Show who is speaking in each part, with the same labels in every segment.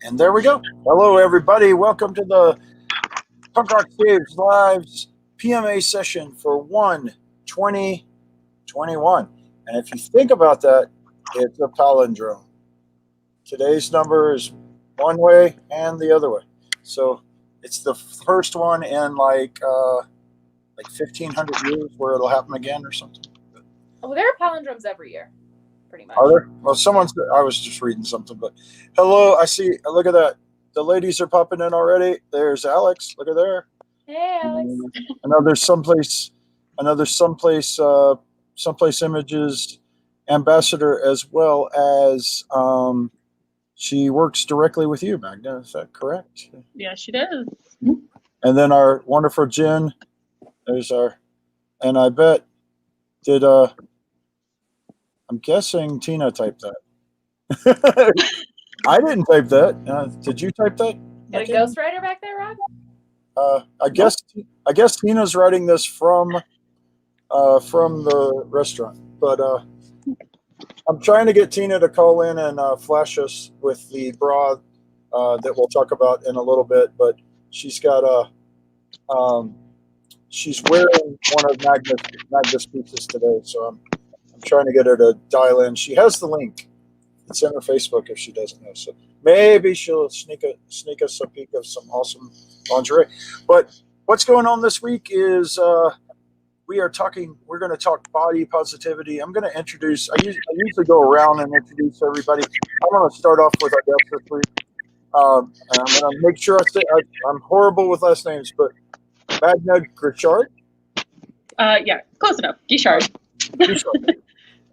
Speaker 1: And there we go. Hello, everybody. Welcome to the Punk Rock Caves Live's PMA session for 1/20/21. And if you think about that, it's a palindrome. Today's number is one way and the other way. So it's the first one in like 1,500 years where it'll happen again or something.
Speaker 2: Well, there are palindromes every year, pretty much.
Speaker 1: Are there? Well, I was just reading something, but hello, I see, look at that. The ladies are popping in already. There's Alex. Look at there.
Speaker 2: Hey, Alex.
Speaker 1: Another someplace images ambassador, as well as she works directly with you, Magda. Is that correct?
Speaker 3: Yeah, she does.
Speaker 1: And then our wonderful Jen. And I bet I'm guessing Tina typed that. I didn't type that. Did you type that?
Speaker 2: Got a ghostwriter back there, Rob?
Speaker 1: I guess Tina's writing this from the restaurant, but I'm trying to get Tina to call in and flash us with the bra that we'll talk about in a little bit. But she's got she's wearing one of Magda's pieces today, so I'm trying to get her to dial in. She has the link. It's in her Facebook if she doesn't know. So maybe she'll sneak us a peek of some awesome lingerie. But what's going on this week is we're going to talk body positivity. I'm going to introduce, I usually go around and introduce everybody. I'm going to start off with our guest this week. And I'm going to make sure I'm horrible with last names, but Magda Guichard.
Speaker 3: Yeah, close enough. Guichard.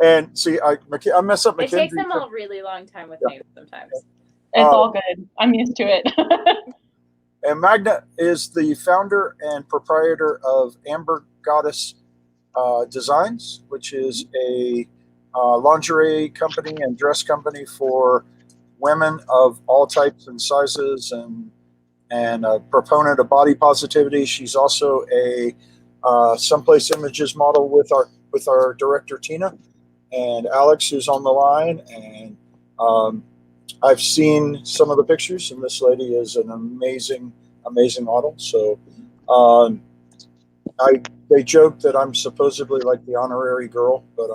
Speaker 1: And see, I mess up Mackenzie.
Speaker 2: It takes them a really long time with names sometimes.
Speaker 3: It's all good. I'm used to it.
Speaker 1: And Magda is the founder and proprietor of Amber Goddess Designs, which is a lingerie company and dress company for women of all types and sizes, and a proponent of body positivity. She's also a Someplace Images model with our director Tina and Alex, who's on the line. And I've seen some of the pictures, and this lady is an amazing model. So they joke that I'm supposedly like the honorary girl, but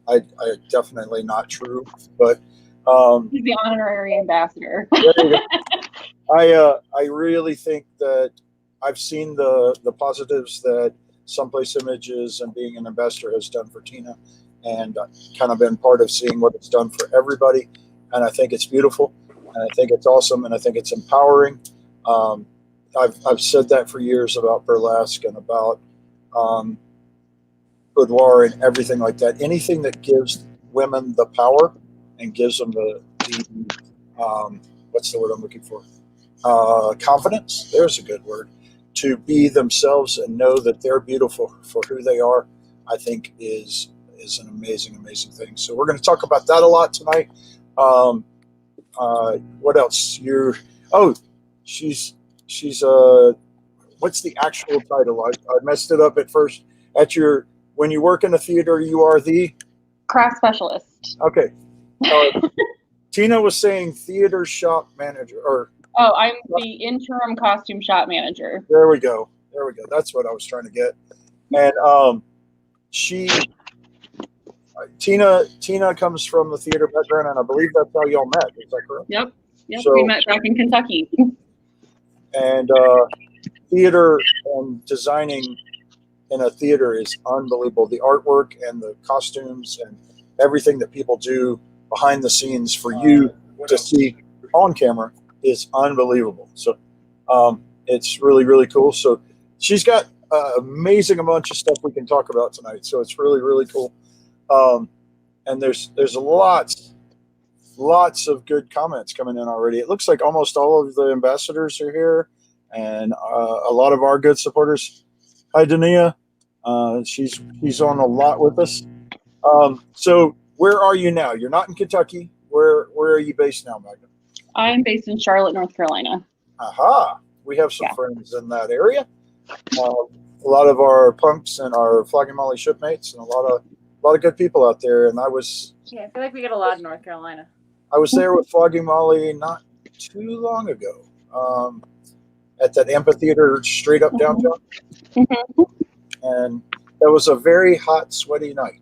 Speaker 1: I definitely not true. But
Speaker 3: He's the honorary ambassador.
Speaker 1: I really think that I've seen the positives that Someplace Images and being an ambassador has done for Tina, and kind of been part of seeing what it's done for everybody. And I think it's beautiful, and I think it's awesome, and I think it's empowering. I've said that for years about burlesque and about boudoir and everything like that. Anything that gives women the power and gives them the what's the word I'm looking for? Confidence. There's a good word. To be themselves and know that they're beautiful for who they are, I think is an amazing thing. So we're going to talk about that a lot tonight. What else? She's what's the actual title? I messed it up at first. When you work in a theater, you are the
Speaker 3: Craft specialist.
Speaker 1: Okay. Tina was saying theater shop manager, or
Speaker 3: I'm the interim costume shop manager.
Speaker 1: There we go. That's what I was trying to get. And Tina comes from the theater background, and I believe that's how y'all met. Is that correct?
Speaker 3: Yep. So, we met back in Kentucky.
Speaker 1: And theater and designing in a theater is unbelievable. The artwork and the costumes and everything that people do behind the scenes for you to see on camera is unbelievable. So it's really cool. So she's got an amazing bunch of stuff we can talk about tonight. So it's really cool. And there's lots of good comments coming in already. It looks like almost all of the ambassadors are here, and a lot of our good supporters. Hi, Dania. She's on a lot with us. So where are you now? You're not in Kentucky. Where are you based now, Magda?
Speaker 3: I'm based in Charlotte, North Carolina.
Speaker 1: Aha. We have some friends in that area. A lot of our punks and our Flogging Molly shipmates, and a lot of good people out there. And I feel
Speaker 2: like we get a lot in North Carolina.
Speaker 1: I was there with Flogging Molly not too long ago at that amphitheater straight up downtown.
Speaker 3: Mhm.
Speaker 1: And that was a very hot, sweaty night.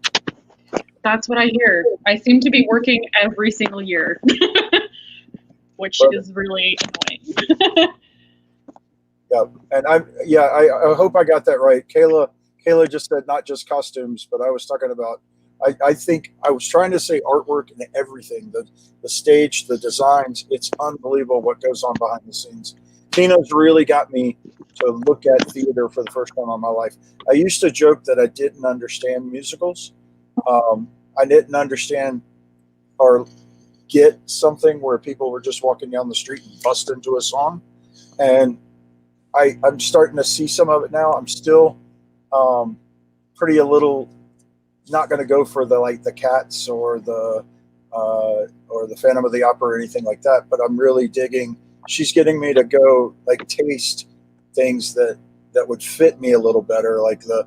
Speaker 3: That's what I hear. I seem to be working every single year, which is really annoying.
Speaker 1: Yeah, and I hope I got that right. Kayla just said not just costumes, but I was talking about. I think I was trying to say artwork and everything. The stage, the designs. It's unbelievable what goes on behind the scenes. Tina's really got me to look at theater for the first time in my life. I used to joke that I didn't understand musicals. I didn't understand or get something where people were just walking down the street and bust into a song. And I'm starting to see some of it now. I'm still pretty a little not going to go for the Cats or the Phantom of the Opera or anything like that. But I'm really digging. She's getting me to go taste things that would fit me a little better, like the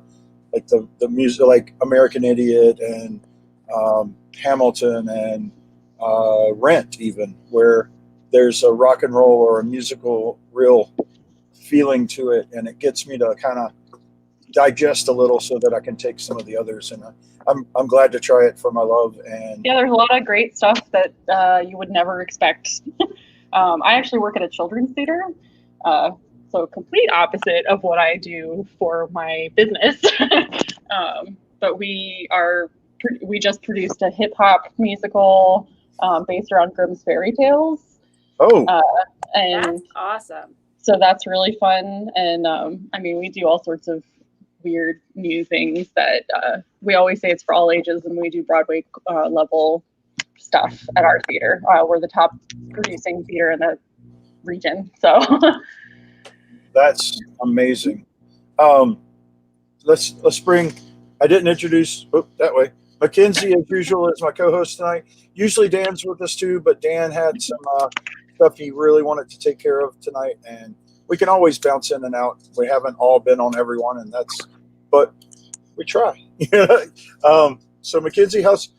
Speaker 1: music, like American Idiot and Hamilton and Rent, even, where there's a rock and roll or a musical real feeling to it, and it gets me to kind of digest a little so that I can take some of the others. And I'm glad to try it for my love. And
Speaker 3: yeah, there's a lot of great stuff that you would never expect. I actually work at a children's theater, so complete opposite of what I do for my business. But we just produced a hip hop musical based around Grimm's fairy tales.
Speaker 1: oh,
Speaker 3: And
Speaker 2: That's awesome.
Speaker 3: so that's really fun. And I mean, we do all sorts of weird new things that we always say it's for all ages, and we do Broadway level stuff at our theater. We're the top producing theater in the region. So
Speaker 1: that's amazing. Let's bring. I didn't introduce that way. Mackenzie, as usual, is my co-host tonight. Usually Dan's with us too, but Dan had some stuff he really wanted to take care of tonight, and we can always bounce in and out. We haven't all been on everyone, but we try. So Mackenzie, how's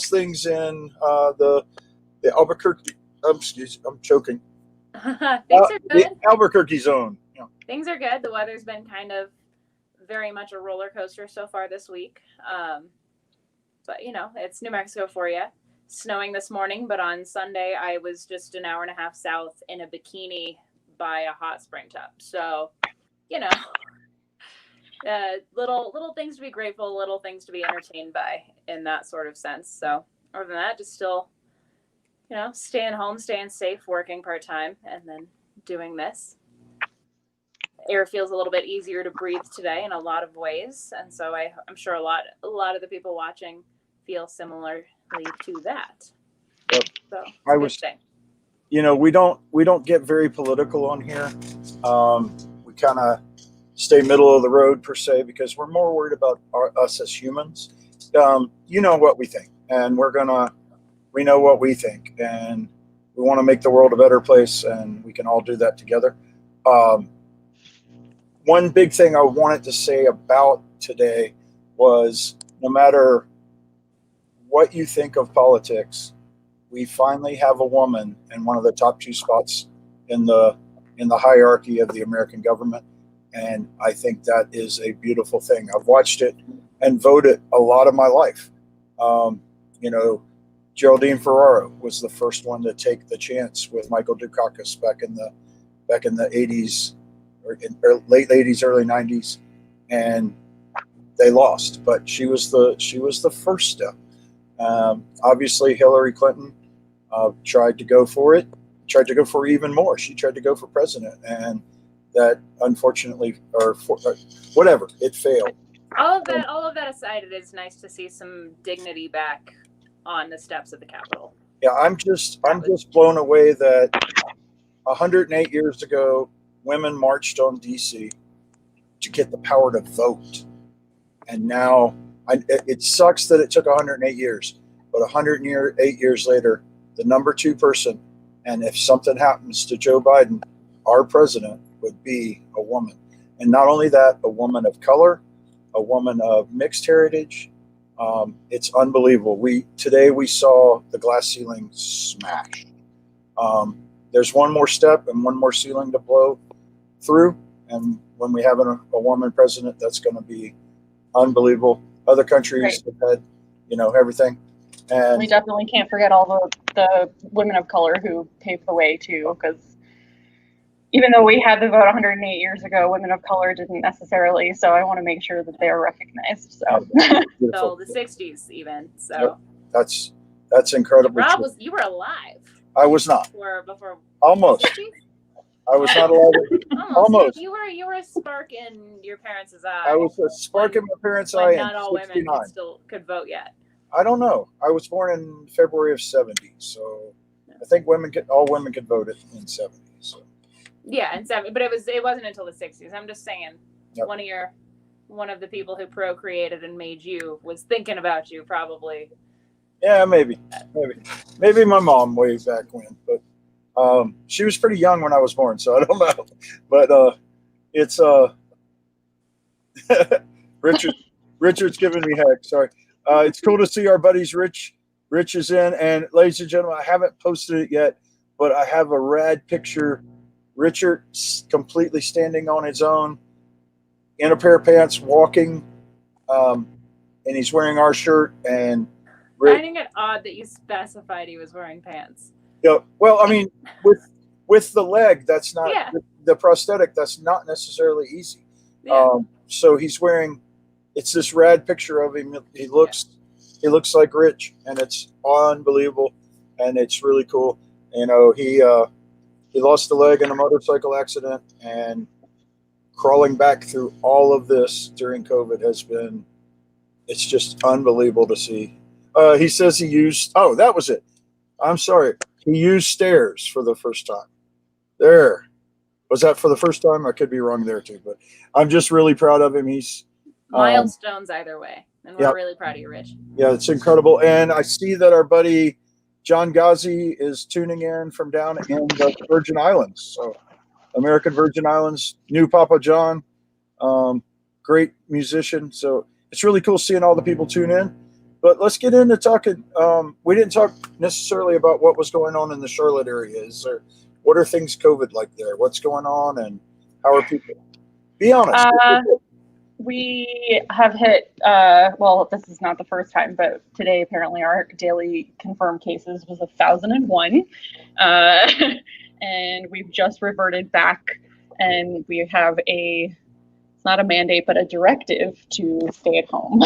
Speaker 1: things in the Albuquerque? I'm choking.
Speaker 2: Things are good.
Speaker 1: The Albuquerque zone. Yeah.
Speaker 2: Things are good. The weather's been kind of very much a roller coaster so far this week. But it's New Mexico for you. Snowing this morning, but on Sunday I was just an hour and a half south in a bikini by a hot spring tub. So, little things to be grateful, little things to be entertained by in that sort of sense. So, other than that, just still, staying home, staying safe, working part-time, and then doing this. Air feels a little bit easier to breathe today in a lot of ways, and so I'm sure a lot of the people watching feel similarly to that.
Speaker 1: Yep.
Speaker 2: So
Speaker 1: I was saying, we don't get very political on here. We kind of stay middle of the road per se, because we're more worried about us as humans. What we think, and we know what we think, and we want to make the world a better place, and we can all do that together. One big thing I wanted to say about today was, no matter what you think of politics, we finally have a woman in one of the top 2 spots in the hierarchy of the American government, and I think that is a beautiful thing. I've watched it and voted a lot of my life. Geraldine Ferraro was the first one to take the chance with Michael Dukakis back in the 80s, or late 80s, early 90s, and they lost. But she was the first step. Obviously, Hillary Clinton tried to go for it, tried to go for even more. She tried to go for president, and that unfortunately, whatever, it failed.
Speaker 2: All of that aside, it is nice to see some dignity back on the steps of the Capitol.
Speaker 1: Yeah, I'm just blown away that 108 years ago, women marched on DC to get the power to vote, and now it sucks that it took 108 years, but 108 years later, the number 2 person, and if something happens to Joe Biden, our president would be a woman. And not only that, a woman of color, a woman of mixed heritage, It's unbelievable. Today we saw the glass ceiling smash. There's one more step and one more ceiling to blow through, and when we have a woman president, that's going to be unbelievable. Other countries have had, everything, and
Speaker 3: we definitely can't forget all the women of color who paved the way too, because even though we had the vote 108 years ago, women of color didn't necessarily. So I want to make sure that they are recognized. So,
Speaker 2: so the 60s even. So
Speaker 1: that's incredible.
Speaker 2: Rob, you were alive.
Speaker 1: I was not.
Speaker 2: Before
Speaker 1: almost. I was not alive. Almost.
Speaker 2: You were a spark in your parents' eye.
Speaker 1: I was a spark in my parents' eye.
Speaker 2: Not all women could vote yet.
Speaker 1: I don't know. I was born in February of '70, so I think all women could vote in '70. So.
Speaker 2: Yeah, in '70, but it wasn't until the '60s. I'm just saying, one of the people who procreated and made you was thinking about you probably.
Speaker 1: Yeah, maybe my mom way back when, but she was pretty young when I was born, so I don't know. But it's Richard's giving me heck. Sorry. It's cool to see our buddies. Rich is in, and ladies and gentlemen, I haven't posted it yet, but I have a rad picture. Richard completely standing on his own in a pair of pants, walking, and he's wearing our shirt. And
Speaker 2: finding it odd that you specified he was wearing pants.
Speaker 1: Yeah, well, I mean, with the leg, that's not the prosthetic. That's not necessarily easy. Yeah. So he's wearing. It's this rad picture of him. He looks like Rich, and it's unbelievable, and it's really cool. He lost a leg in a motorcycle accident, and crawling back through all of this during COVID it's just unbelievable to see. He says he used, that was it. I'm sorry. He used stairs for the first time. There. Was that for the first time? I could be wrong there too, but I'm just really proud of him. He's
Speaker 2: milestones either way. And we're really proud of you, Rich.
Speaker 1: Yeah, it's incredible. And I see that our buddy John Ghazi is tuning in from down in the Virgin Islands. So American Virgin Islands, new Papa John, great musician. So it's really cool seeing all the people tune in. But let's get into talking. We didn't talk necessarily about what was going on in the Charlotte area. What are things COVID like there? What's going on, and how are people? Be honest.
Speaker 3: We have hit, this is not the first time, but today apparently our daily confirmed cases was 1,001. And we've just reverted back, and we have it's not a mandate, but a directive to stay at home.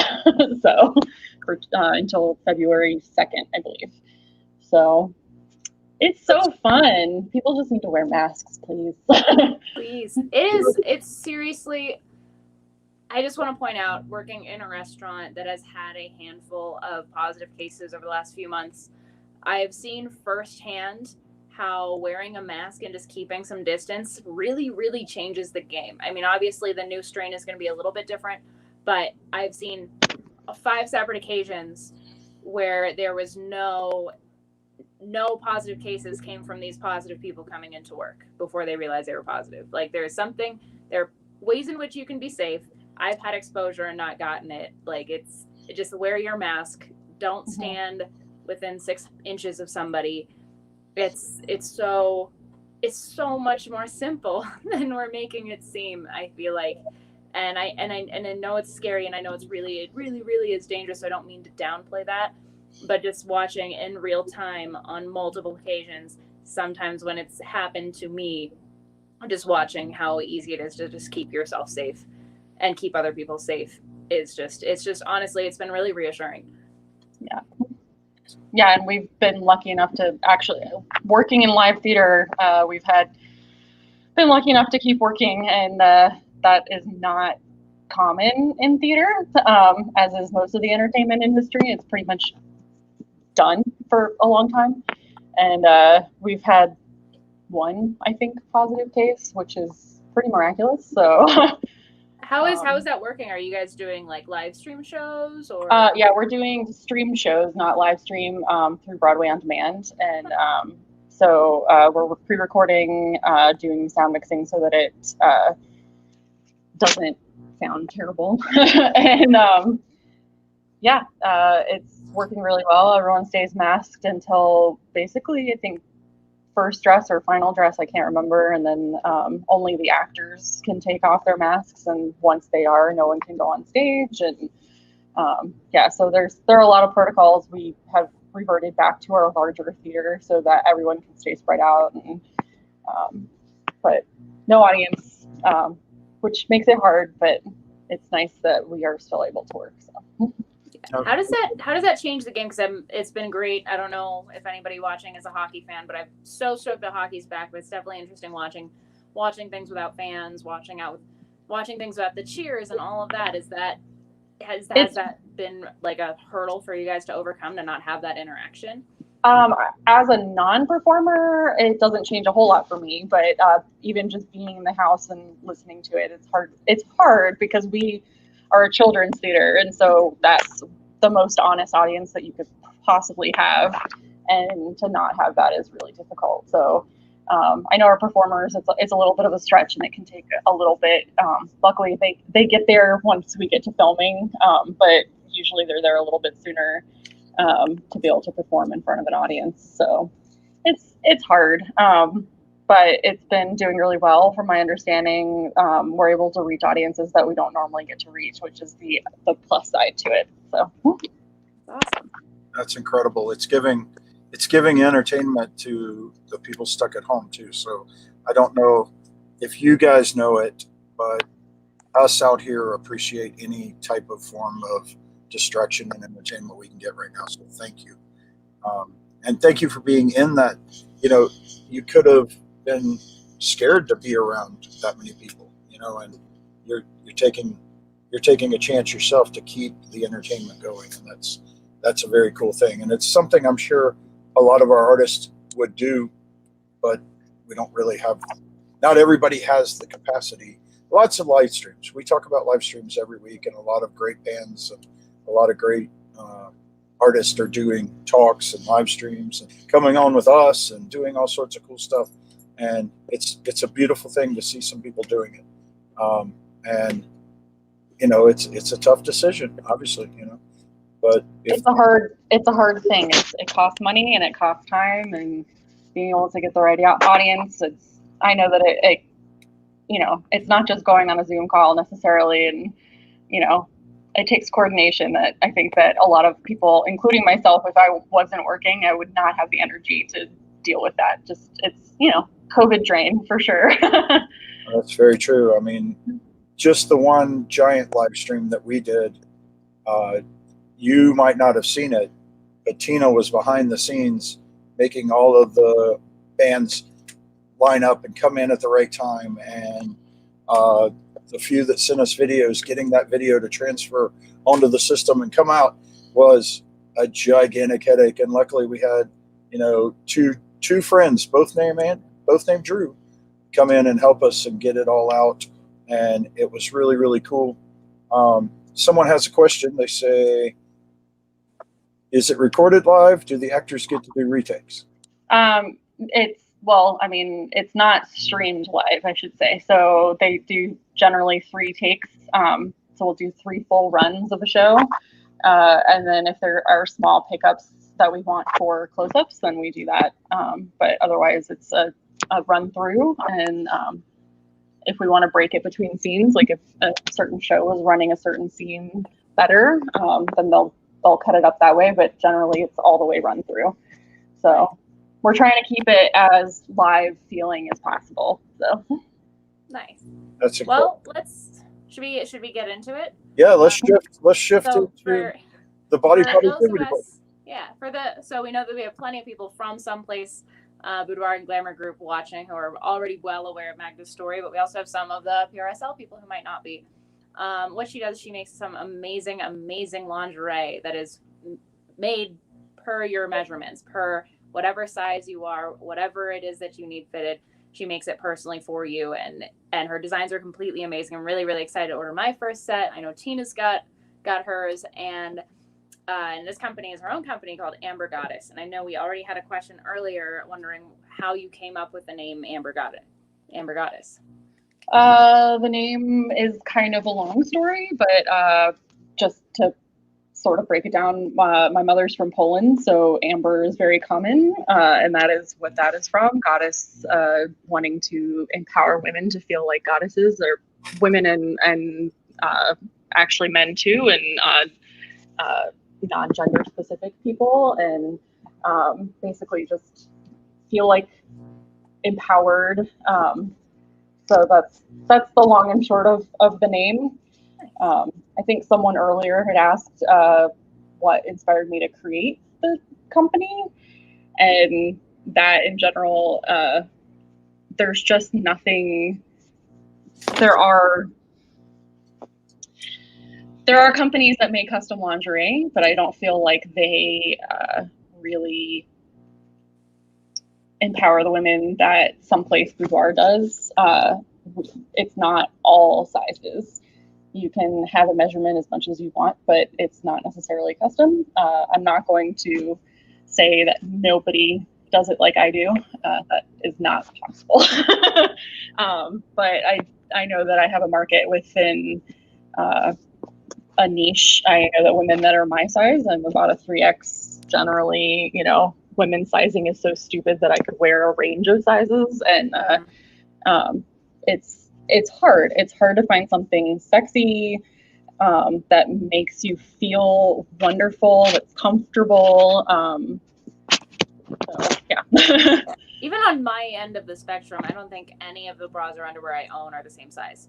Speaker 3: So until February 2nd, I believe. So it's so fun. People just need to wear masks, please.
Speaker 2: Please. It's seriously, I just want to point out, working in a restaurant that has had a handful of positive cases over the last few months, I have seen firsthand how wearing a mask and just keeping some distance really, really changes the game. I mean, obviously the new strain is going to be a little bit different, but I've seen 5 separate occasions where there was no positive cases came from these positive people coming into work before they realized they were positive. Like there are ways in which you can be safe. I've had exposure and not gotten it. Like it's just wear your mask. Don't stand within 6 inches of somebody. It's so much more simple than we're making it seem, I feel like. And I know it's scary, and I know it really is dangerous. So I don't mean to downplay that, but just watching in real time on multiple occasions, sometimes when it's happened to me, just watching how easy it is to just keep yourself safe and keep other people safe it's just honestly, it's been really reassuring.
Speaker 3: Yeah, and we've been lucky enough to actually working in live theater. We've been lucky enough to keep working, and that is not common in theater, as is most of the entertainment industry. It's pretty much done for a long time, and we've had one, I think, positive case, which is pretty miraculous. So.
Speaker 2: How is that working? Are you guys doing like live stream shows or?
Speaker 3: Yeah, we're doing stream shows, not live stream, through Broadway On Demand, and so we're pre-recording, doing sound mixing so that it doesn't sound terrible, and yeah, it's working really well. Everyone stays masked until basically, I think, first dress or final dress, I can't remember. And then only the actors can take off their masks. And once they are, no one can go on stage. And yeah, so there are a lot of protocols. We have reverted back to our larger theater so that everyone can stay spread out. And but no audience, which makes it hard, but it's nice that we are still able to work. So.
Speaker 2: How does that change the game? Because it's been great. I don't know if anybody watching is a hockey fan, but I'm so stoked that hockey's back. But it's definitely interesting watching things without fans, watching things without the cheers and all of that. Has that been like a hurdle for you guys to overcome, to not have that interaction?
Speaker 3: As a non-performer, it doesn't change a whole lot for me, but even just being in the house and listening to it, it's hard. It's hard because we are a children's theater, and so that's the most honest audience that you could possibly have, and to not have that is really difficult. So I know our performers, it's a little bit of a stretch, and it can take a little bit. Luckily, they get there once we get to filming, but usually they're there a little bit sooner. To be able to perform in front of an audience. So it's hard, but it's been doing really well from my understanding. We're able to reach audiences that we don't normally get to reach, which is the plus side to it. So
Speaker 2: awesome.
Speaker 1: That's incredible. It's giving entertainment to the people stuck at home too. So I don't know if you guys know it, but us out here appreciate any type of form of distraction and entertainment we can get right now. So thank you. And thank you for being in that. You could have been scared to be around that many people, and you're taking a chance yourself to keep the entertainment going. And that's a very cool thing. And it's something I'm sure a lot of our artists would do, but we don't really have, not everybody has the capacity. Lots of live streams. We talk about live streams every week, and a lot of great bands and a lot of great artists are doing talks and live streams and coming on with us and doing all sorts of cool stuff. And it's a beautiful thing to see some people doing it. And it's a tough decision, obviously, but
Speaker 3: it's a hard thing. It costs money and it costs time, and being able to get the right audience. I know that it it's not just going on a Zoom call necessarily, and it takes coordination that I think that a lot of people, including myself, if I wasn't working, I would not have the energy to deal with that. It's COVID drain for sure.
Speaker 1: That's very true. I mean, just the one giant live stream that we did, you might not have seen it, but Tina was behind the scenes making all of the bands line up and come in at the right time, and the few that sent us videos, getting that video to transfer onto the system and come out was a gigantic headache. And luckily we had, two friends, both named Drew, come in and help us and get it all out. And it was really, really cool. Someone has a question. They say, is it recorded live? Do the actors get to do retakes?
Speaker 3: It's not streamed live, I should say. So they do generally 3 takes. So we'll do 3 full runs of a show. And then if there are small pickups that we want for close-ups, then we do that. But otherwise, it's a run through. And if we want to break it between scenes, like if a certain show was running a certain scene better, then they'll cut it up that way. But generally, it's all the way run through. So we're trying to keep it as live feeling as possible. So
Speaker 2: nice.
Speaker 1: That's
Speaker 2: well. Should we get into it?
Speaker 1: Yeah, let's shift
Speaker 2: so
Speaker 1: to the body positivity.
Speaker 2: So we know that we have plenty of people from Someplace Boudoir and Glamour Group watching who are already well aware of Magda's story, but we also have some of the PRSL people who might not be. What she does, she makes some amazing lingerie that is made per your measurements, per whatever size you are, whatever it is that you need fitted. She makes it personally for you, and her designs are completely amazing. I'm really, really excited to order my first set. I know Tina's got hers, and this company is her own company called Amber Goddess. And I know we already had a question earlier wondering how you came up with the name Amber Goddess.
Speaker 3: The name is kind of a long story, but just to sort of break it down, my mother's from Poland, so amber is very common, and that is what that is from. Goddess, wanting to empower women to feel like goddesses, or women and actually men too, and non-gender specific people, and basically just feel like empowered. So that's the long and short of the name. I think someone earlier had asked what inspired me to create the company, and that in general, there's just nothing. There are companies that make custom lingerie, but I don't feel like they really empower the women that someplace Boudoir does. It's not all sizes. You can have a measurement as much as you want, but it's not necessarily custom. I'm not going to say that nobody does it like I do. That is not possible. But I know that I have a market within a niche. I know that women that are my size, I'm about a 3X generally, women's sizing is so stupid that I could wear a range of sizes, and it's hard. It's hard to find something sexy that makes you feel wonderful, that's comfortable. So, yeah.
Speaker 2: Even on my end of the spectrum, I don't think any of the bras or underwear I own are the same size.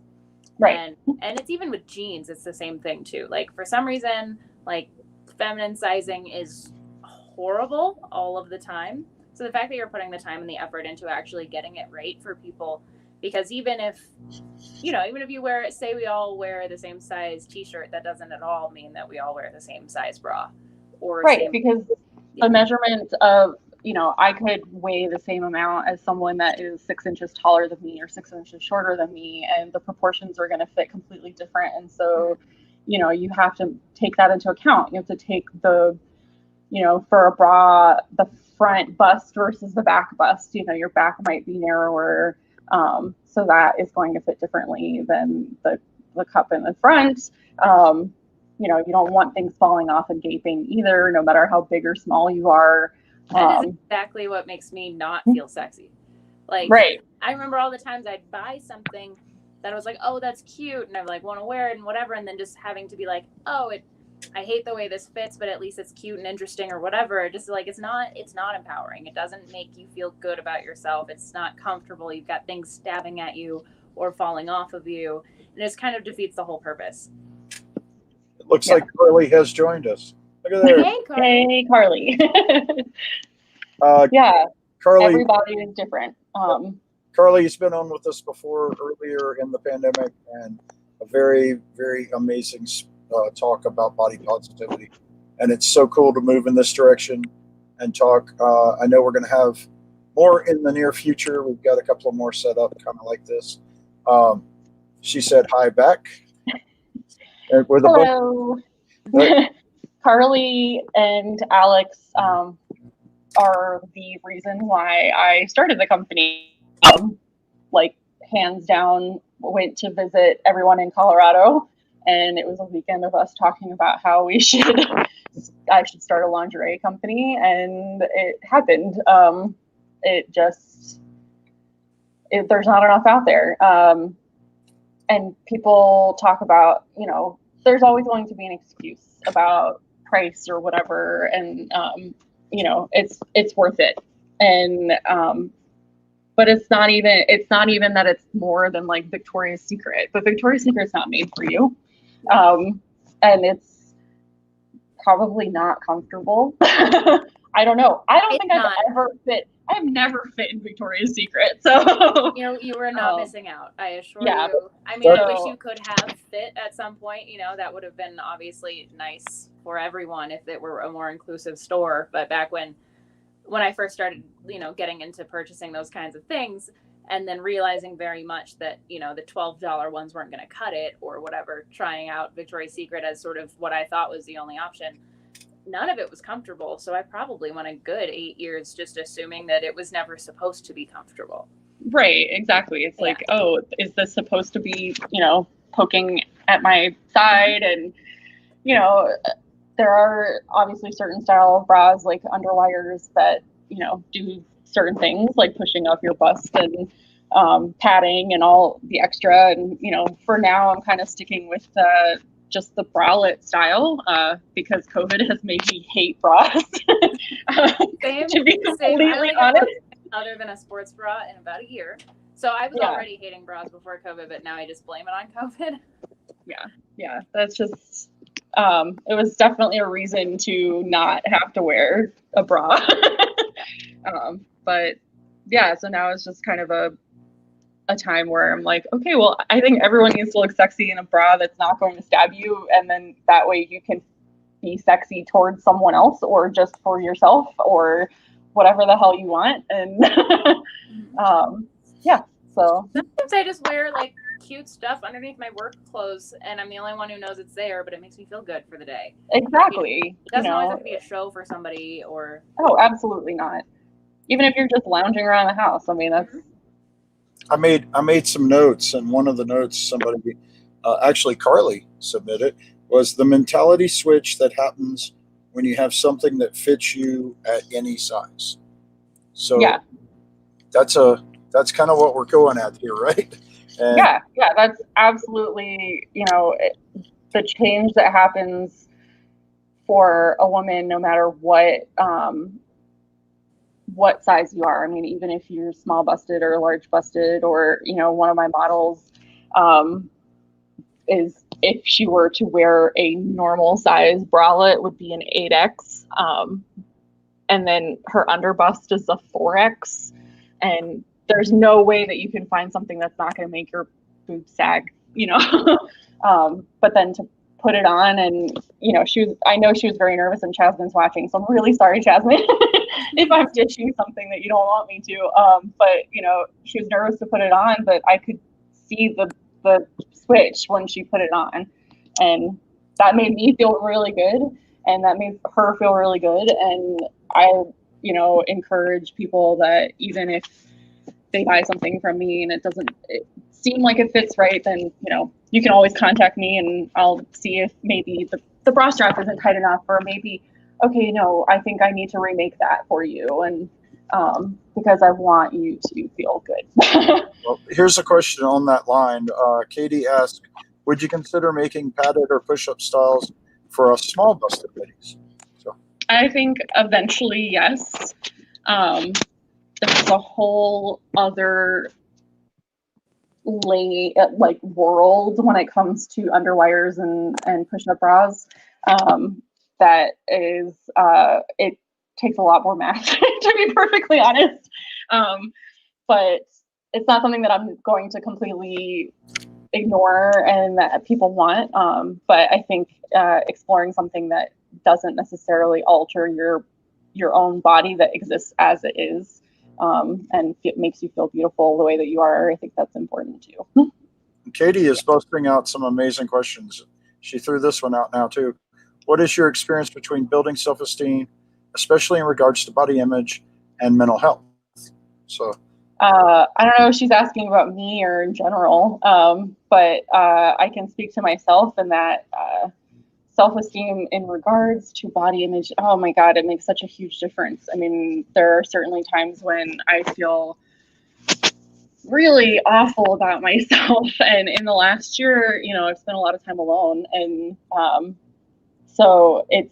Speaker 3: Right.
Speaker 2: And it's even with jeans, it's the same thing too. Like for some reason, like feminine sizing is horrible all of the time. So the fact that you're putting the time and the effort into actually getting it right for people, because even if you wear it, say we all wear the same size t-shirt, that doesn't at all mean that we all wear the same size bra. Or
Speaker 3: right, because the measurement of, I could weigh the same amount as someone that is 6 inches taller than me or 6 inches shorter than me, and the proportions are going to fit completely different. And so, you have to take that into account. You have to take the, for a bra, the front bust versus the back bust. Your back might be narrower, so that is going to fit differently than the cup in the front. You don't want things falling off and gaping either, no matter how big or small you are.
Speaker 2: That is exactly what makes me not feel sexy. Like,
Speaker 3: right.
Speaker 2: I remember all the times I'd buy something that I was like, oh, that's cute, and I like want to wear it and whatever, and then just having to be like, oh, I hate the way this fits, but at least it's cute and interesting or whatever. Just like it's not empowering. It doesn't make you feel good about yourself. It's not comfortable. You've got things stabbing at you or falling off of you, and it kind of defeats the whole purpose.
Speaker 1: It looks like Carly has joined us. Look at there.
Speaker 3: Hey, Carly. Yeah,
Speaker 1: Carly.
Speaker 3: Everybody is different.
Speaker 1: Carly's been on with us before earlier in the pandemic, and a very, very amazing talk about body positivity. And it's so cool to move in this direction and talk. I know we're going to have more in the near future. We've got a couple of more set up kind of like this. She said hi back. And with
Speaker 3: hello. Carly and Alex are the reason why I started the company. Hands down, went to visit everyone in Colorado, and it was a weekend of us talking about how I should start a lingerie company, and it happened. There's not enough out there. And people talk about, there's always going to be an excuse about price or whatever, and it's worth it. And but it's not even that it's more than like Victoria's Secret. But Victoria's Secret's not made for you, and it's probably not comfortable. I don't know. I don't think I've ever fit. I've never fit in Victoria's Secret, so
Speaker 2: you were not missing out. I assure you. I wish you could have fit at some point. That would have been obviously nice for everyone if it were a more inclusive store. But back when I first started, getting into purchasing those kinds of things, and then realizing very much that the $12 ones weren't going to cut it or whatever, trying out Victoria's Secret as sort of what I thought was the only option. None of it was comfortable. So I probably went a good 8 years just assuming that it was never supposed to be comfortable.
Speaker 3: Right, exactly. It's like, oh, is this supposed to be, poking at my side? And, there are obviously certain style of bras, like underwires, that, you know, do certain things like pushing up your bust and padding and all the extra. And, you know, for now, I'm kind of sticking with just the bralette style because COVID has made me hate bras.
Speaker 2: Same,
Speaker 3: to be
Speaker 2: same. I
Speaker 3: completely
Speaker 2: like
Speaker 3: honest.
Speaker 2: other than a sports bra in about a year. So I was already hating bras before COVID, but now I just blame it on COVID.
Speaker 3: Yeah, that's just it was definitely a reason to not have to wear a bra. But yeah, so now it's just kind of a time where I'm like, okay, well, I think everyone needs to look sexy in a bra that's not going to stab you, and then that way you can be sexy towards someone else or just for yourself or whatever the hell you want. And yeah, so
Speaker 2: sometimes I just wear like cute stuff underneath my work clothes, and I'm the only one who knows it's there, but it makes me feel good for the day.
Speaker 3: exactly.
Speaker 2: It doesn't always have to be a show for somebody or.
Speaker 3: Oh, absolutely not. Even if you're just lounging around the house, I mean, that's.
Speaker 1: I made some notes, and one of the notes somebody, actually Carly submitted, was the mentality switch that happens when you have something that fits you at any size. So
Speaker 3: Yeah.
Speaker 1: that's kind of what we're going at here, right? And
Speaker 3: Yeah, that's absolutely, you know, the change that happens for a woman, no matter what size you are. I mean, even if you're small busted or large busted, or, you know, one of my models is, if she were to wear a normal size bralette, it would be an 8X. And then her under bust is a 4X. And there's no way that you can find something that's not going to make your boobs sag, you know. But then to put it on, and, you know, I know she was very nervous, and Jasmine's watching, so I'm really sorry, Jasmine, if I'm ditching something that you don't want me to. But, you know, she was nervous to put it on, but I could see the switch when she put it on, and that made me feel really good, and that made her feel really good. And I, you know, encourage people that even if they buy something from me and it doesn't seem like it fits right, then, you know, you can always contact me, and I'll see if maybe the bra strap isn't tight enough, or maybe, okay, no, I think I need to remake that for you. And because I want you to feel good.
Speaker 1: well, here's a question on that line. Katie asked, would you consider making padded or push-up styles for a small busted ladies? So
Speaker 3: I think eventually, yes. There's a whole other world when it comes to underwires and push-up bras. That is, it takes a lot more math, to be perfectly honest. But it's not something that I'm going to completely ignore and that people want. But I think exploring something that doesn't necessarily alter your own body that exists as it is, and it makes you feel beautiful the way that you are, I think that's important too.
Speaker 1: Katie is busting out some amazing questions. She threw this one out now too. What is your experience between building self-esteem, especially in regards to body image and mental health? So
Speaker 3: I don't know if she's asking about me or in general, but I can speak to myself, and that self-esteem in regards to body image, oh my God, it makes such a huge difference. I mean, there are certainly times when I feel really awful about myself. And in the last year, you know, I've spent a lot of time alone. And so it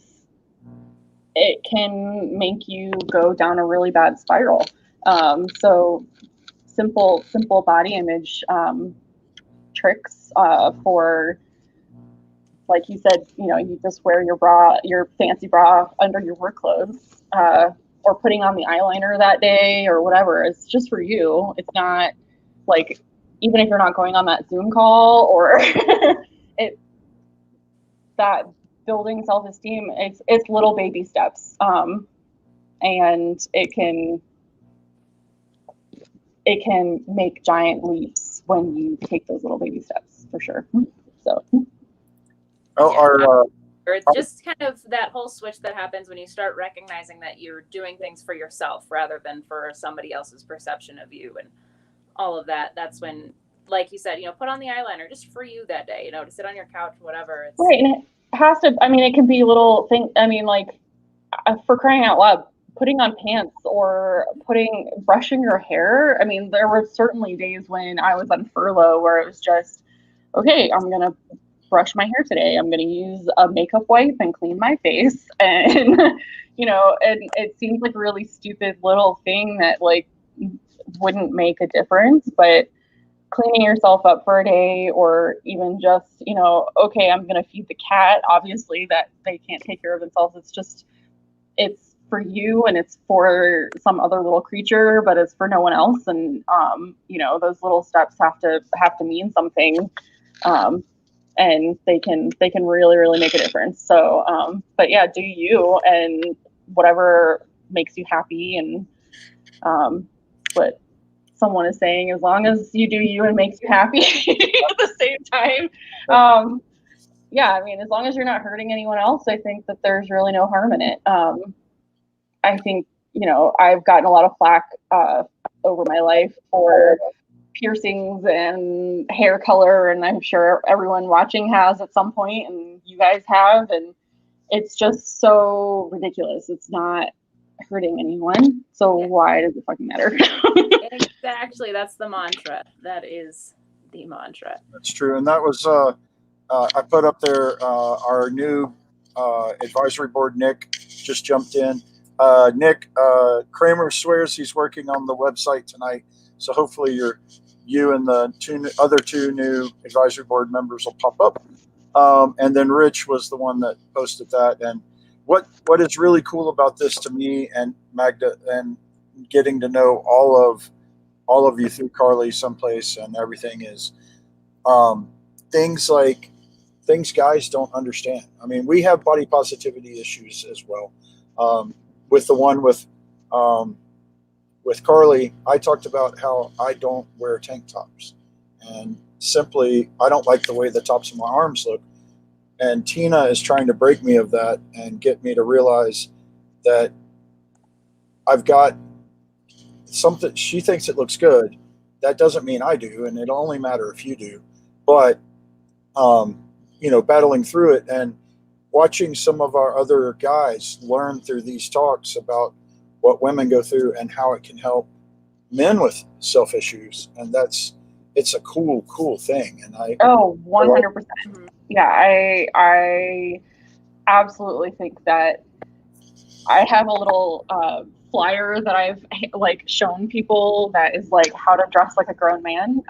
Speaker 3: can make you go down a really bad spiral. So simple body image tricks for, like you said, you know, you just wear your fancy bra under your work clothes, or putting on the eyeliner that day or whatever. It's just for you. It's not like, even if you're not going on that Zoom call or that building self-esteem, it's little baby steps. And it can make giant leaps when you take those little baby steps, for sure. So.
Speaker 1: or
Speaker 2: Or it's just kind of that whole switch that happens when you start recognizing that you're doing things for yourself rather than for somebody else's perception of you and all of that. That's when, like you said, you know, put on the eyeliner just for you that day, you know, to sit on your couch, whatever.
Speaker 3: Right. has to, I mean, it can be little things. I mean, like, for crying out loud, putting on pants or brushing your hair. I mean, there were certainly days when I was on furlough where it was just, okay, I'm going to brush my hair today. I'm going to use a makeup wipe and clean my face. And, and it seems like a really stupid little thing that like wouldn't make a difference, but cleaning yourself up for a day, or even just, okay, I'm going to feed the cat. Obviously that they can't take care of themselves. It's for you and it's for some other little creature, but it's for no one else. And, those little steps have to mean something. And they can really, really make a difference. So, but yeah, do you, and whatever makes you happy. And, what someone is saying, as long as you do you and makes you happy at the same time. Yeah, I mean, as long as you're not hurting anyone else, I think that there's really no harm in it. I think, I've gotten a lot of flack over my life for piercings and hair color, and I'm sure everyone watching has at some point, and you guys have, and it's just so ridiculous. It's not hurting anyone, so why does it fucking matter?
Speaker 2: Exactly, that's the mantra. That is the mantra.
Speaker 1: That's true. And that was I put up there our new advisory board. Nick just jumped in. Nick Kramer swears he's working on the website tonight, so hopefully you and the other two new advisory board members will pop up. And then Rich was the one that posted that. And what is really cool about this to me and Magda, and getting to know all of you through Carly someplace and everything, is things guys don't understand. I mean, we have body positivity issues as well. With the one with Carly, I talked about how I don't wear tank tops, and simply I don't like the way the tops of my arms look. And Tina is trying to break me of that and get me to realize that I've got something. She thinks it looks good. That doesn't mean I do, and it'll only matter if you do. But battling through it and watching some of our other guys learn through these talks about what women go through and how it can help men with self issues, and it's a cool thing. And
Speaker 3: 100%. Yeah, I absolutely think that I have a little flyer that I've like shown people that is like how to dress like a grown man,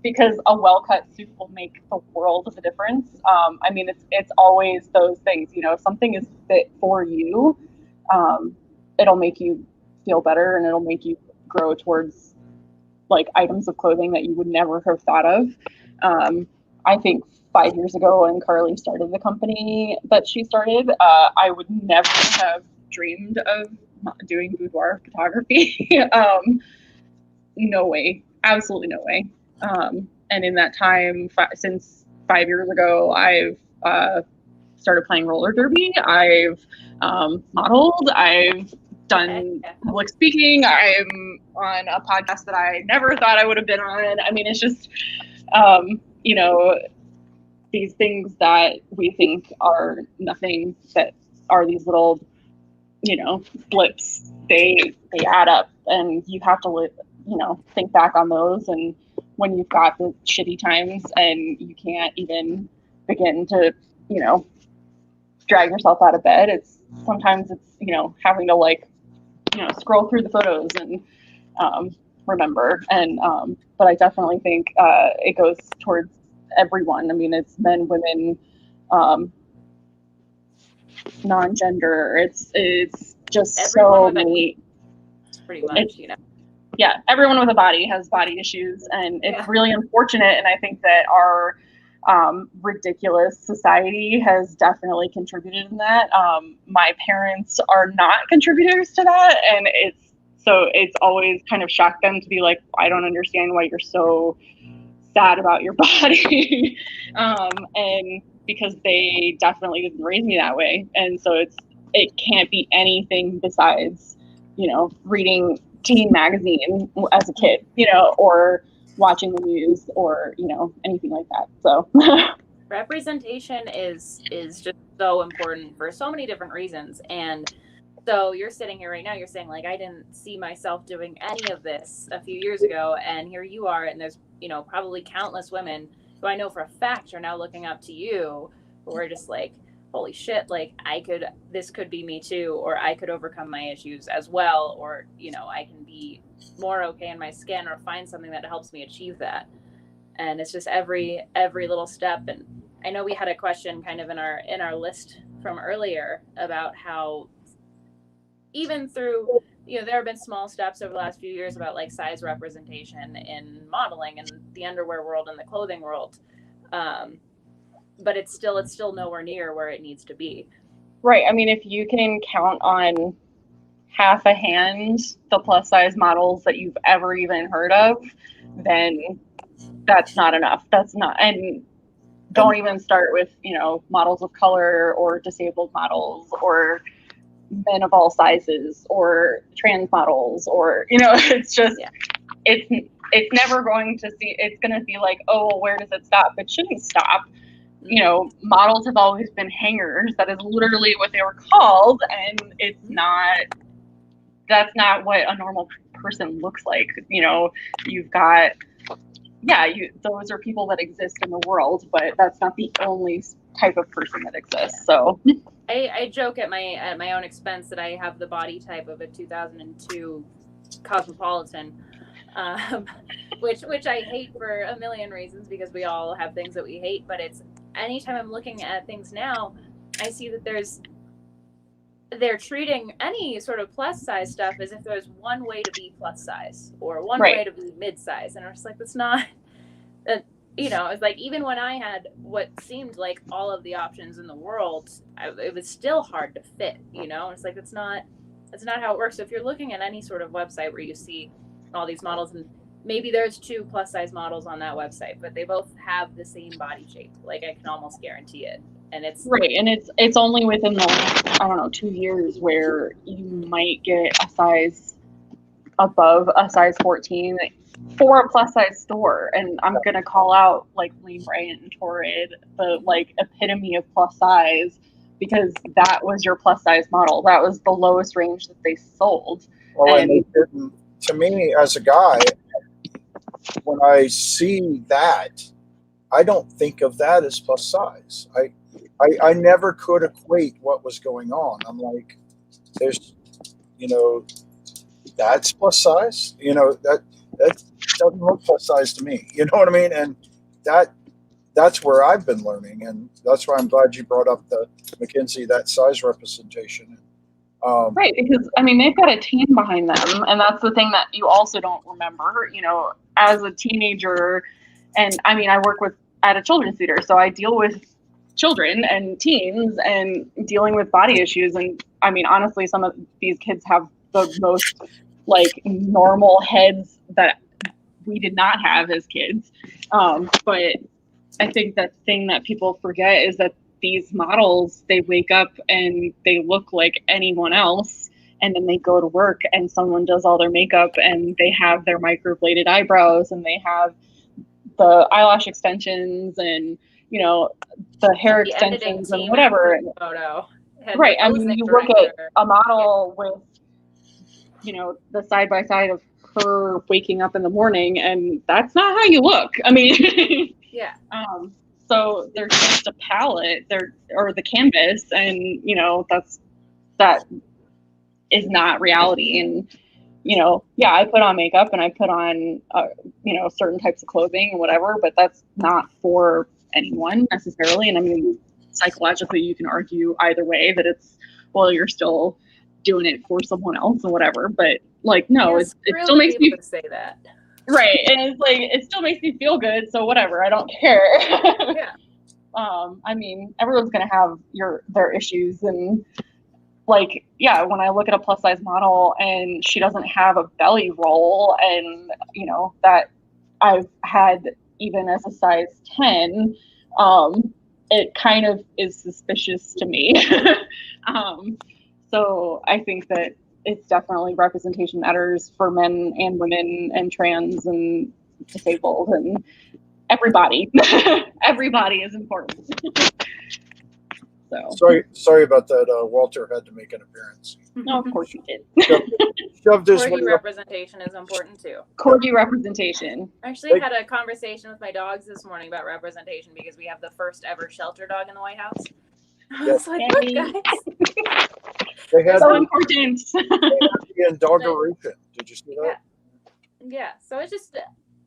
Speaker 3: because a well-cut suit will make the world of a difference. I mean, it's always those things, if something is fit for you, it'll make you feel better, and it'll make you grow towards like items of clothing that you would never have thought of. I think 5 years ago when Carly started the company that she started, I would never have dreamed of doing boudoir photography. No way, absolutely no way. And in that time, since 5 years ago, I've started playing roller derby. I've modeled. I've done public speaking. I'm on a podcast that I never thought I would have been on. I mean, it's just, these things that we think are nothing, that are these little, blips, they add up, and you have to, think back on those. And when you've got the shitty times and you can't even begin to, drag yourself out of bed, sometimes it's having to scroll through the photos and remember. And but I definitely think it goes towards everyone. I mean, it's men, women, non-gender. It's just everyone so many.
Speaker 2: Pretty much,
Speaker 3: Yeah, everyone with a body has body issues, and it's really unfortunate. And I think that our ridiculous society has definitely contributed in that. My parents are not contributors to that, and it's always kind of shocked them to be like, I don't understand why you're so sad about your body. And because they definitely didn't raise me that way. And so it can't be anything besides, reading teen magazine as a kid, or watching the news, or, anything like that. So
Speaker 2: representation is just so important for so many different reasons. And so you're sitting here right now, you're saying like, I didn't see myself doing any of this a few years ago, and here you are, and there's, you know, probably countless women who I know for a fact are now looking up to you, who are just like, holy shit, like this could be me too, or I could overcome my issues as well, or, you know, I can be more okay in my skin, or find something that helps me achieve that. And it's just every little step. And I know we had a question kind of in our list from earlier about how even through, you know, there have been small steps over the last few years about like size representation in modeling and the underwear world and the clothing world, but it's still nowhere near where it needs to be.
Speaker 3: Right. I mean, if you can count on half a hand the plus size models that you've ever even heard of, then that's not enough. That's not, and don't even start with, you know, models of color or disabled models or men of all sizes or trans models, or, you know, it's just, it's never going to see, it's going to be like, oh, well, where does it stop? It shouldn't stop. You know, models have always been hangers. That is literally what they were called. And it's not, that's not what a normal person looks like. You know, you've got, those are people that exist in the world, but that's not the only type of person that exists. So
Speaker 2: I joke at my own expense that I have the body type of a 2002 Cosmopolitan, which I hate for a million reasons, because we all have things that we hate. But it's, anytime I'm looking at things now, I see that they're treating any sort of plus size stuff as if there's one way to be plus size or one way to be mid size, and I'm just like, that's not. You know, it's like, even when I had what seemed like all of the options in the world, it was still hard to fit, you know? It's like, it's not how it works. So if you're looking at any sort of website where you see all these models, and maybe there's 2 plus size models on that website, but they both have the same body shape, like, I can almost guarantee it. And it's
Speaker 3: right. And it's only within the last, I don't know, 2 years where you might get a size above a size 14 for a plus size store. And I'm going to call out like Lane Bryant and Torrid, the like epitome of plus size, because that was your plus size model. That was the lowest range that they sold.
Speaker 1: Well, and they didn't, to me as a guy, when I see that, I don't think of that as plus size. I never could equate what was going on. I'm like, there's, you know, that's plus size. You know, that doesn't look plus size to me. You know what I mean? And that's where I've been learning, and that's why I'm glad you brought up the Mackenzie, that size representation.
Speaker 3: Right, because I mean, they've got a team behind them, and that's the thing that you also don't remember. You know, as a teenager, and I mean, I work at a children's theater, so I deal with children and teens and dealing with body issues. And I mean, honestly, some of these kids have the most like normal heads that we did not have as kids. But I think the thing that people forget is that these models, they wake up and they look like anyone else, and then they go to work and someone does all their makeup, and they have their microbladed eyebrows, and they have the eyelash extensions, and you know, the hair extensions and whatever.
Speaker 2: Photo.
Speaker 3: Right. I mean, you look at a model with, you know, the side by side of her waking up in the morning, and that's not how you look. I mean,
Speaker 2: yeah.
Speaker 3: So there's just a palette there, or the canvas, and you know, that is not reality. And you know, yeah, I put on makeup and I put on you know, certain types of clothing and whatever, but that's not for anyone necessarily. And I mean, psychologically, you can argue either way that it's, well, you're still doing it for someone else or whatever. But like, no,
Speaker 2: yes,
Speaker 3: it still makes me
Speaker 2: say that.
Speaker 3: Right. And it's like, it still makes me feel good. So whatever, I don't care.
Speaker 2: Yeah.
Speaker 3: I mean, everyone's going to have their issues. And like, yeah, when I look at a plus size model and she doesn't have a belly roll, and you know, that I've had even as a size 10, it kind of is suspicious to me. So I think that it's definitely, representation matters for men and women and trans and disabled. And everybody. Everybody is important. So
Speaker 1: Sorry about that. Walter had to make an appearance.
Speaker 3: no, of course you did.
Speaker 1: Shoved his way
Speaker 2: Corgi
Speaker 1: up.
Speaker 2: representation is important too.
Speaker 3: Corgi representation.
Speaker 2: I actually had a conversation with my dogs this morning about representation because we have the first ever shelter dog in the White House. I was like, look, guys.
Speaker 1: They had
Speaker 3: So
Speaker 1: the
Speaker 3: important.
Speaker 1: inauguration. Did you see that?
Speaker 2: Yeah. So it's just,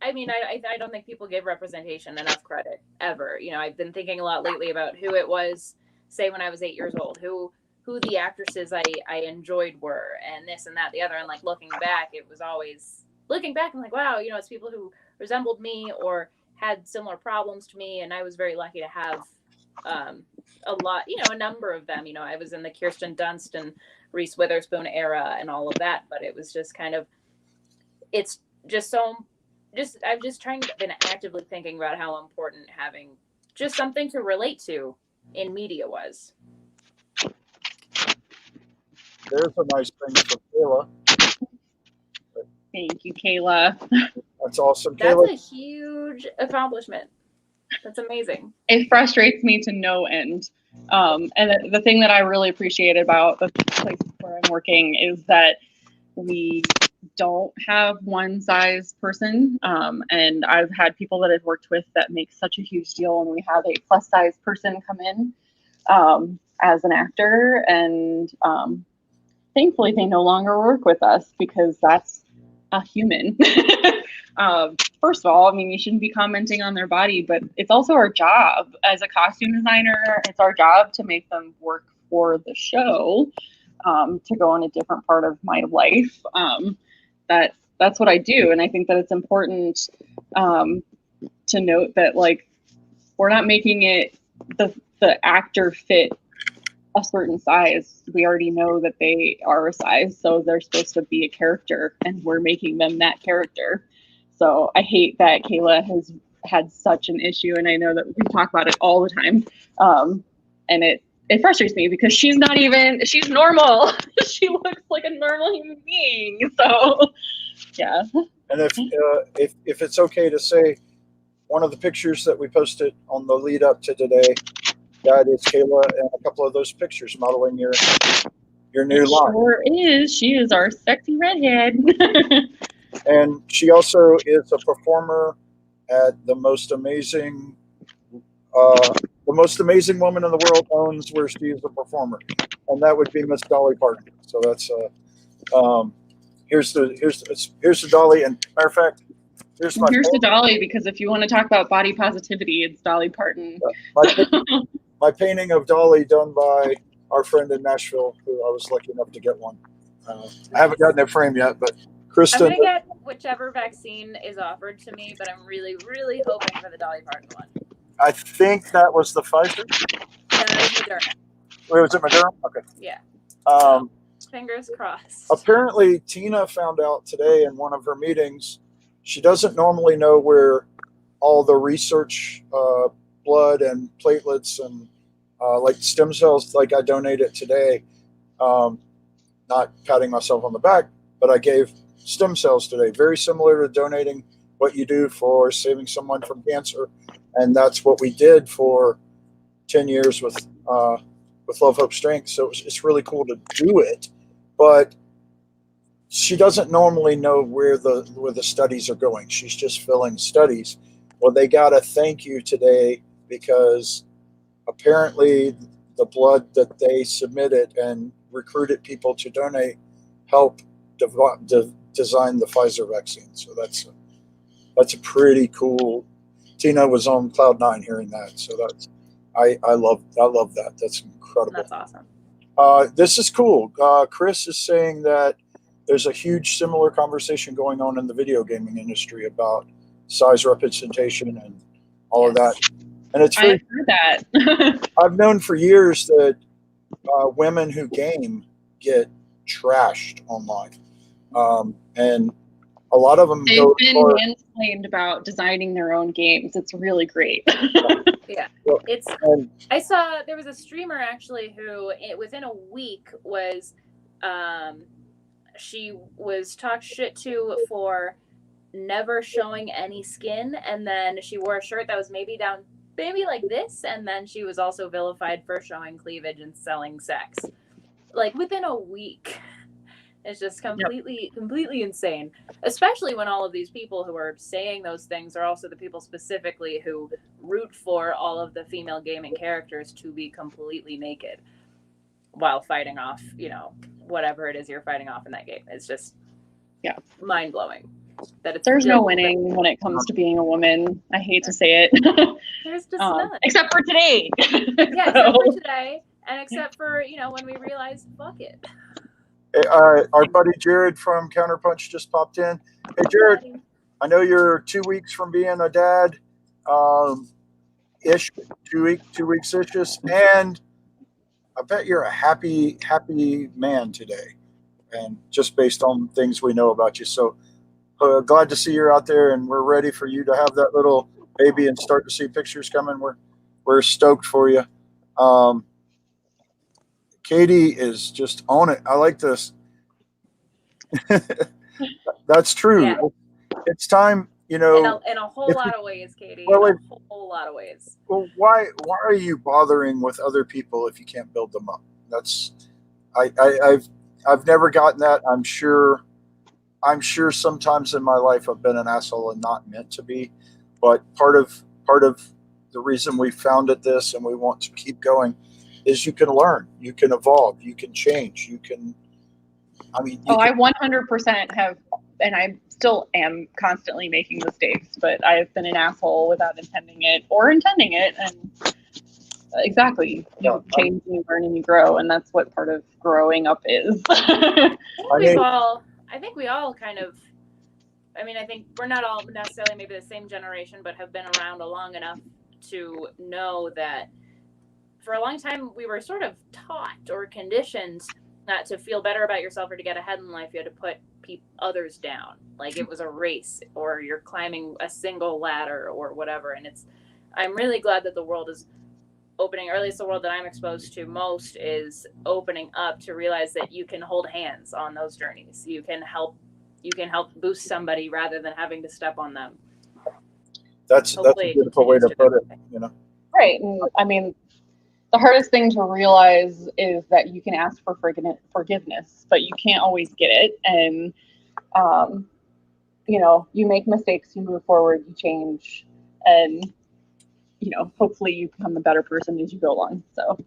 Speaker 2: I mean, I don't think people give representation enough credit ever. You know, I've been thinking a lot lately about who it was, say when I was 8 years old, who the actresses I enjoyed were, and this and that, the other. And like looking back, it was always looking back. I'm like, wow, you know, it's people who resembled me or had similar problems to me. And I was very lucky to have a lot, you know, a number of them. You know, I was in the Kirsten Dunst and Reese Witherspoon era and all of that, but it was just kind of, it's just so, I've just been actively thinking about how important having just something to relate to in media was.
Speaker 1: There's a nice thing for Kayla.
Speaker 3: Thank you, Kayla.
Speaker 1: That's awesome.
Speaker 2: That's
Speaker 1: Kayla,
Speaker 2: a huge accomplishment. That's amazing.
Speaker 3: It frustrates me to no end. And the thing that I really appreciate about the place where I'm working is that we don't have one size person. And I've had people that I've worked with that make such a huge deal when we have a plus size person come in as an actor. And thankfully, they no longer work with us because that's a human. First of all, I mean, you shouldn't be commenting on their body, but it's also our job as a costume designer. It's our job to make them work for the show, to go in a different part of my life. That's what I do. And I think that it's important to note that, like, we're not making it the actor fit a certain size. We already know that they are a size, so they're supposed to be a character, and we're making them that character. So I hate that Kayla has had such an issue, and I know that we talk about it all the time. And it frustrates me because she's normal. She looks like a normal human being. So yeah.
Speaker 1: and if it's okay to say, one of the pictures that we posted on the lead up to today, that is Kayla and a couple of those pictures modeling your new line.
Speaker 3: Sure is. She is our sexy redhead.
Speaker 1: And she also is a performer at the most amazing woman in the world owns where she is a performer, and that would be Miss Dolly Parton. So that's here's the Dolly, and matter of fact, here's
Speaker 3: the Dolly, because if you want to talk about body positivity, it's Dolly Parton.
Speaker 1: My painting of Dolly done by our friend in Nashville, who I was lucky enough to get one. I haven't gotten their frame yet, but Kristen.
Speaker 2: I'm gonna get whichever vaccine is offered to me, but I'm really, really hoping for the Dolly Parton one.
Speaker 1: I think that was the Pfizer.
Speaker 2: And that is Moderna.
Speaker 1: Wait, was it Moderna? Okay.
Speaker 2: Yeah. Fingers crossed.
Speaker 1: Apparently, Tina found out today in one of her meetings, she doesn't normally know where all the research, blood and platelets and like stem cells, like I donated today. Not patting myself on the back, but I gave stem cells today, very similar to donating what you do for saving someone from cancer. And that's what we did for 10 years with Love, Hope, Strength. So it's really cool to do it, but she doesn't normally know where the studies are going. She's just filling studies. Well, they got to thank you today because apparently the blood that they submitted and recruited people to donate helped design the Pfizer vaccine. So that's a pretty cool. Tina was on cloud nine hearing that. So that's I love that. That's incredible.
Speaker 2: That's awesome.
Speaker 1: This is cool. Chris is saying that there's a huge similar conversation going on in the video gaming industry about size representation and all of that. And it's
Speaker 3: I've heard that.
Speaker 1: I've known for years that women who game get trashed online, and a lot of them
Speaker 3: They've been mansplained about designing their own games. It's really great.
Speaker 2: Yeah, I saw there was a streamer actually who within a week was she was talked shit to for never showing any skin, and then she wore a shirt that was maybe like this, and then she was also vilified for showing cleavage and selling sex, like within a week. It's just completely insane, especially when all of these people who are saying those things are also the people specifically who root for all of the female gaming characters to be completely naked while fighting off, whatever it is you're fighting off in that game. It's just mind-blowing that it's
Speaker 3: there's no winning when it comes to being a woman. I hate to say it.
Speaker 2: There's just none.
Speaker 3: Except for today.
Speaker 2: Yeah, except for today, and except for, when we realized, fuck it.
Speaker 1: Our buddy Jared from Counterpunch just popped in. Hey, Jared, I know you're 2 weeks from being a dad, ish, 2 weeks ish, and I bet you're a happy man today, and just based on things we know about you. So glad to see you're out there, and we're ready for you to have that little baby and start to see pictures coming. We're stoked for you. Katie is just on it. I like this. That's true.
Speaker 2: Yeah.
Speaker 1: It's time,
Speaker 2: in a whole lot of ways, Katie.
Speaker 1: Well,
Speaker 2: in a whole lot of ways.
Speaker 1: Well, why are you bothering with other people if you can't build them up? That's I've never gotten that. I'm sure sometimes in my life I've been an asshole and not meant to be, but part of the reason we founded this and we want to keep going is you can learn, you can evolve, you can change, I
Speaker 3: 100% have, and I still am constantly making mistakes, but I've been an asshole without intending it or intending it. And exactly, you change and you learn and you grow, and that's what part of growing up is.
Speaker 2: I think we all kind of, I think we're not all necessarily maybe the same generation, but have been around long enough to know that for a long time we were sort of taught or conditioned not to feel better about yourself or to get ahead in life. You had to put others down, like it was a race or you're climbing a single ladder or whatever. And I'm really glad that the world is opening, or at least the world that I'm exposed to most is opening up to realize that you can hold hands on those journeys. You can help boost somebody rather than having to step on them.
Speaker 1: That's a beautiful way to put it,
Speaker 3: Right. And the hardest thing to realize is that you can ask for forgiveness, but you can't always get it. And, you make mistakes, you move forward, you change, and, hopefully you become a better person as you go along. So,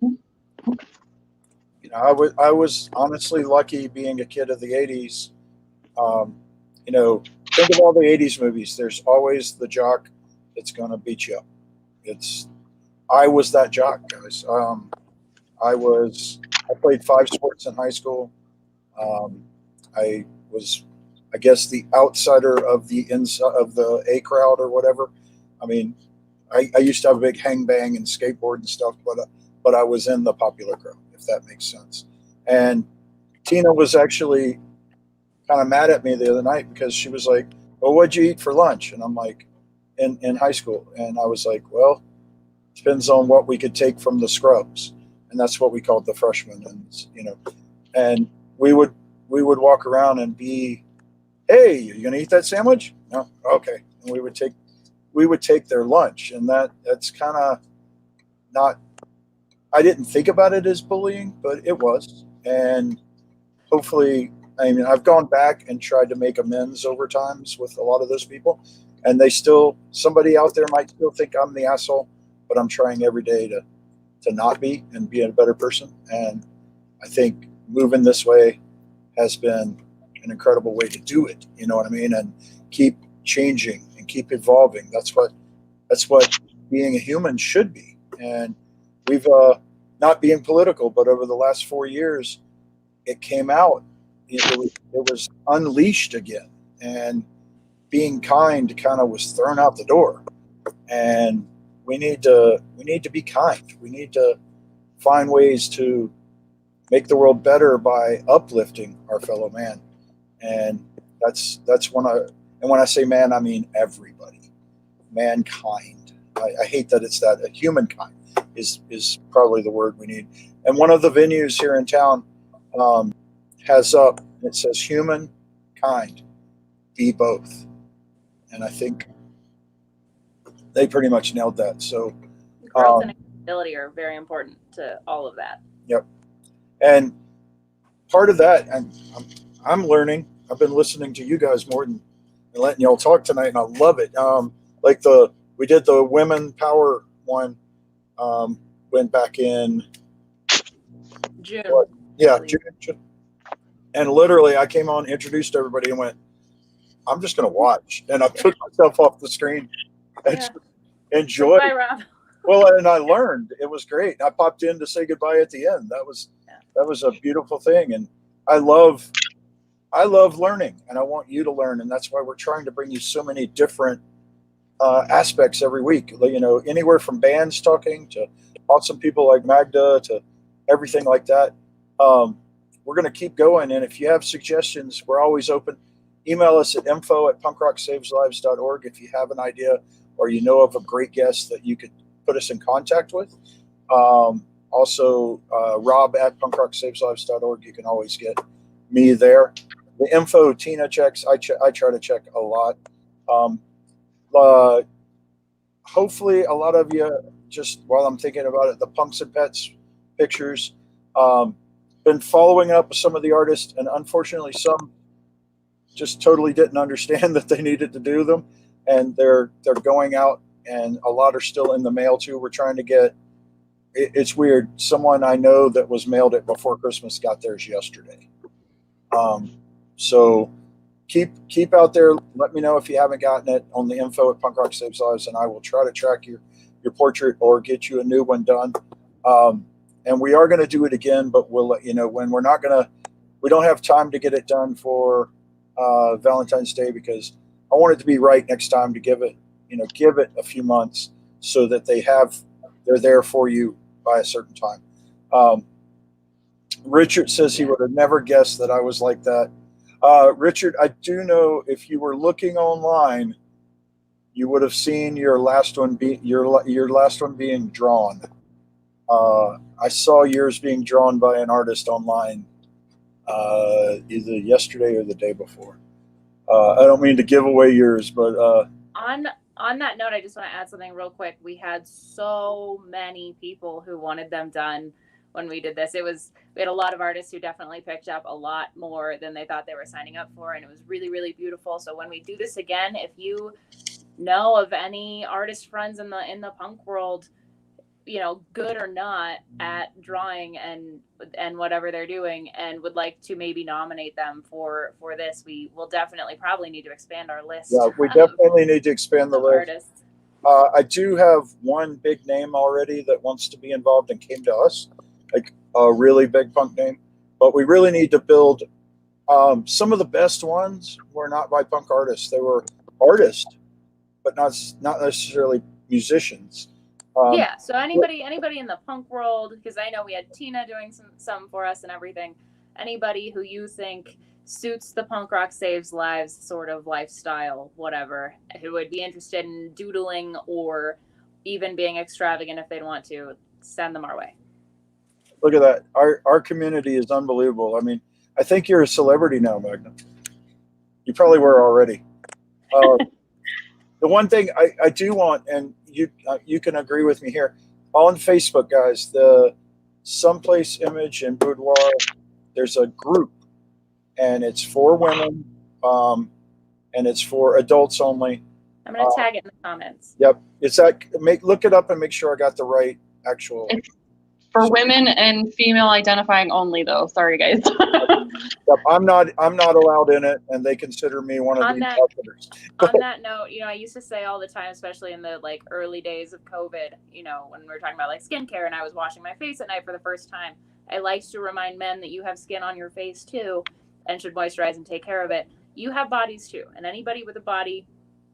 Speaker 1: I was honestly lucky being a kid of the 80s. Think of all the 80s movies. There's always the jock that's going to beat you up. I was that jock, guys. I played 5 sports in high school. I was, I guess, the outsider of the A crowd or whatever. I used to have a big hang bang and skateboard and stuff, but I was in the popular crowd, if that makes sense. And Tina was actually kind of mad at me the other night because she was like, "Well, what'd you eat for lunch?" And I'm like, in high school, and I was like, "Well, depends on what we could take from the scrubs," and that's what we called the freshmen. And we would walk around and be, "Hey, you gonna eat that sandwich?" "No." "Okay." And we would take their lunch, and that's kind of not. I didn't think about it as bullying, but it was, and hopefully, I've gone back and tried to make amends over times with a lot of those people, and somebody out there might still think I'm the asshole. But I'm trying every day to not be and be a better person. And I think moving this way has been an incredible way to do it. You know what I mean? And keep changing and keep evolving. That's what being a human should be. And we've not being political, but over the last 4 years, it came out. It was unleashed again, and being kind kind of was thrown out the door. And we need to be kind. We need to find ways to make the world better by uplifting our fellow man. And that's when I say man, I mean everybody, mankind. I hate that it's that. Humankind is probably the word we need. And one of the venues here in town has up, it says humankind, be both. And I think they pretty much nailed that. So
Speaker 2: growth and accessibility are very important to all of that.
Speaker 1: Yep. And part of that, and I'm learning. I've been listening to you guys more than letting y'all talk tonight, and I love it. Like we did the women power one, went back in
Speaker 2: June.
Speaker 1: June. And literally, I came on, introduced everybody, and went, "I'm just going to watch," and I took myself off the screen and just enjoyed.
Speaker 2: Goodbye, Rob.
Speaker 1: Well, and I learned. It was great. I popped in to say goodbye at the end. That was a beautiful thing, and I love learning, and I want you to learn, and that's why we're trying to bring you so many different aspects every week. You know, anywhere from bands talking to awesome people like Magda to everything like that. We're going to keep going, and if you have suggestions, we're always open. Email us at info@punkrocksaveslives.org if you have an idea or you know of a great guest that you could put us in contact with. Also, rob@punkrocksaveslives.org. You can always get me there. The info Tina checks, I try to check a lot. Hopefully, a lot of you, just while I'm thinking about it, the Punks and Pets pictures. Been following up with some of the artists, and unfortunately, some just totally didn't understand that they needed to do them, and they're going out, and a lot are still in the mail too. We're trying to get. It's weird. Someone I know that was mailed it before Christmas got theirs yesterday. So keep out there. Let me know if you haven't gotten it on the info@punkrocksaveslives, and I will try to track your portrait or get you a new one done. And we are going to do it again, but we'll let you know when. We don't have time to get it done for Valentine's Day because I want it to be right next time to give it a few months so that they're there for you by a certain time. Richard says he would have never guessed that I was like that. Richard, I do know if you were looking online, you would have seen your last one being drawn. I saw yours being drawn by an artist online either yesterday or the day before. I don't mean to give away yours, but
Speaker 2: on that note, I just want to add something real quick. We had so many people who wanted them done when we did this. We had a lot of artists who definitely picked up a lot more than they thought they were signing up for, and it was really, really beautiful. So when we do this again, if you know of any artist friends in the punk world, good or not, at drawing and whatever they're doing, and would like to maybe nominate them for this, we will probably need to expand our list.
Speaker 1: Yeah, we definitely need to expand the list.
Speaker 2: Artists.
Speaker 1: I do have one big name already that wants to be involved and came to us, like a really big punk name. But we really need to build. Some of the best ones were not by punk artists; they were artists, but not necessarily musicians.
Speaker 2: So anybody in the punk world, because I know we had Tina doing some for us and everything. Anybody who you think suits the Punk Rock Saves Lives sort of lifestyle, whatever, who would be interested in doodling or even being extravagant if they'd want to, send them our way.
Speaker 1: Look at that. Our community is unbelievable. I mean, I think you're a celebrity now, Magda. You probably were already. The one thing I do want, and you can agree with me here, on Facebook, guys, the Someplace Image and Boudoir, there's a group, and it's for women, and it's for adults only.
Speaker 2: I'm going to tag it in the comments.
Speaker 1: Yep. It's look it up and make sure I got the right actual.
Speaker 3: It's for women and female identifying only, though. Sorry, guys.
Speaker 1: Yep, I'm not allowed in it, and they consider me one of the marketers.
Speaker 2: On that note, I used to say all the time, especially in the early days of COVID, when we were talking about skincare, and I was washing my face at night for the first time, I liked to remind men that you have skin on your face too, and should moisturize and take care of it. You have bodies too, and anybody with a body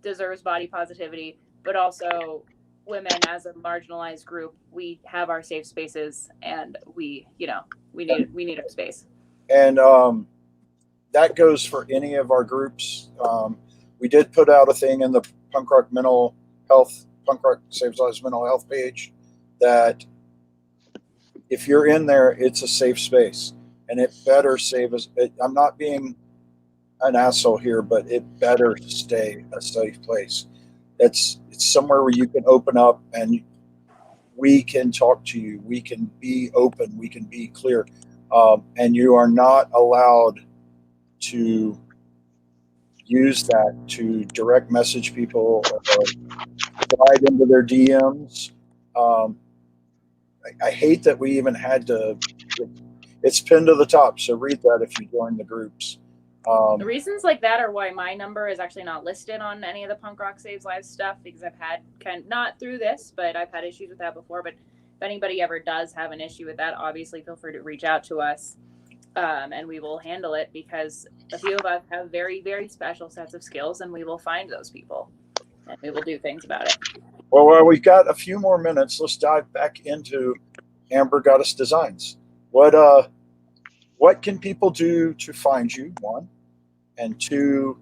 Speaker 2: deserves body positivity, but also women as a marginalized group, we have our safe spaces, and we need our space.
Speaker 1: And that goes for any of our groups. We did put out a thing in the Punk Rock Saves Lives mental health page that if you're in there, it's a safe space, and it better save us. I'm not being an asshole here, but it better stay a safe place. It's somewhere where you can open up and we can talk to you. We can be open. We can be clear. And you are not allowed to use that to direct message people or slide into their DMs. I hate that we even had to. It's pinned to the top, so read that if you join the groups.
Speaker 2: The reasons like that are why my number is actually not listed on any of the Punk Rock Saves Lives stuff, because I've had not through this, but I've had issues with that before. But if anybody ever does have an issue with that, obviously feel free to reach out to us, and we will handle it, because a few of us have very, very special sets of skills, and we will find those people and we will do things about it.
Speaker 1: Well, while we've got a few more minutes, let's dive back into Amber Goddess Designs. What can people do to find you, one? And two,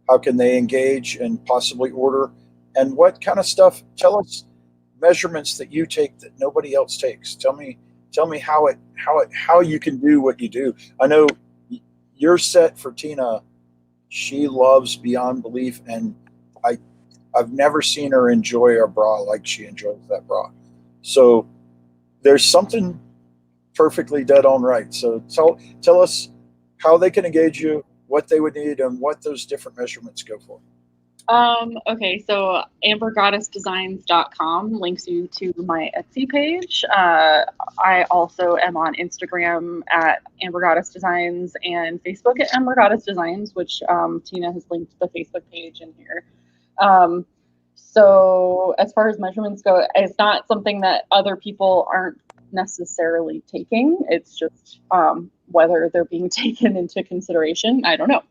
Speaker 1: how can they engage and possibly order? And what kind of stuff? Tell us measurements that you take that nobody else takes. Tell me how you can do what you do. I know your set for Tina, she loves beyond belief, and I've never seen her enjoy a bra like she enjoys that bra. So there's something perfectly dead on right. So tell us how they can engage you, what they would need, and what those different measurements go for.
Speaker 3: Okay, so ambergoddessdesigns.com links you to my Etsy page. I also am on Instagram at Amber Goddess Designs and Facebook at Amber Goddess Designs, which Tina has linked the Facebook page in here. So as far as measurements go, it's not something that other people aren't necessarily taking. It's just whether they're being taken into consideration. I don't know.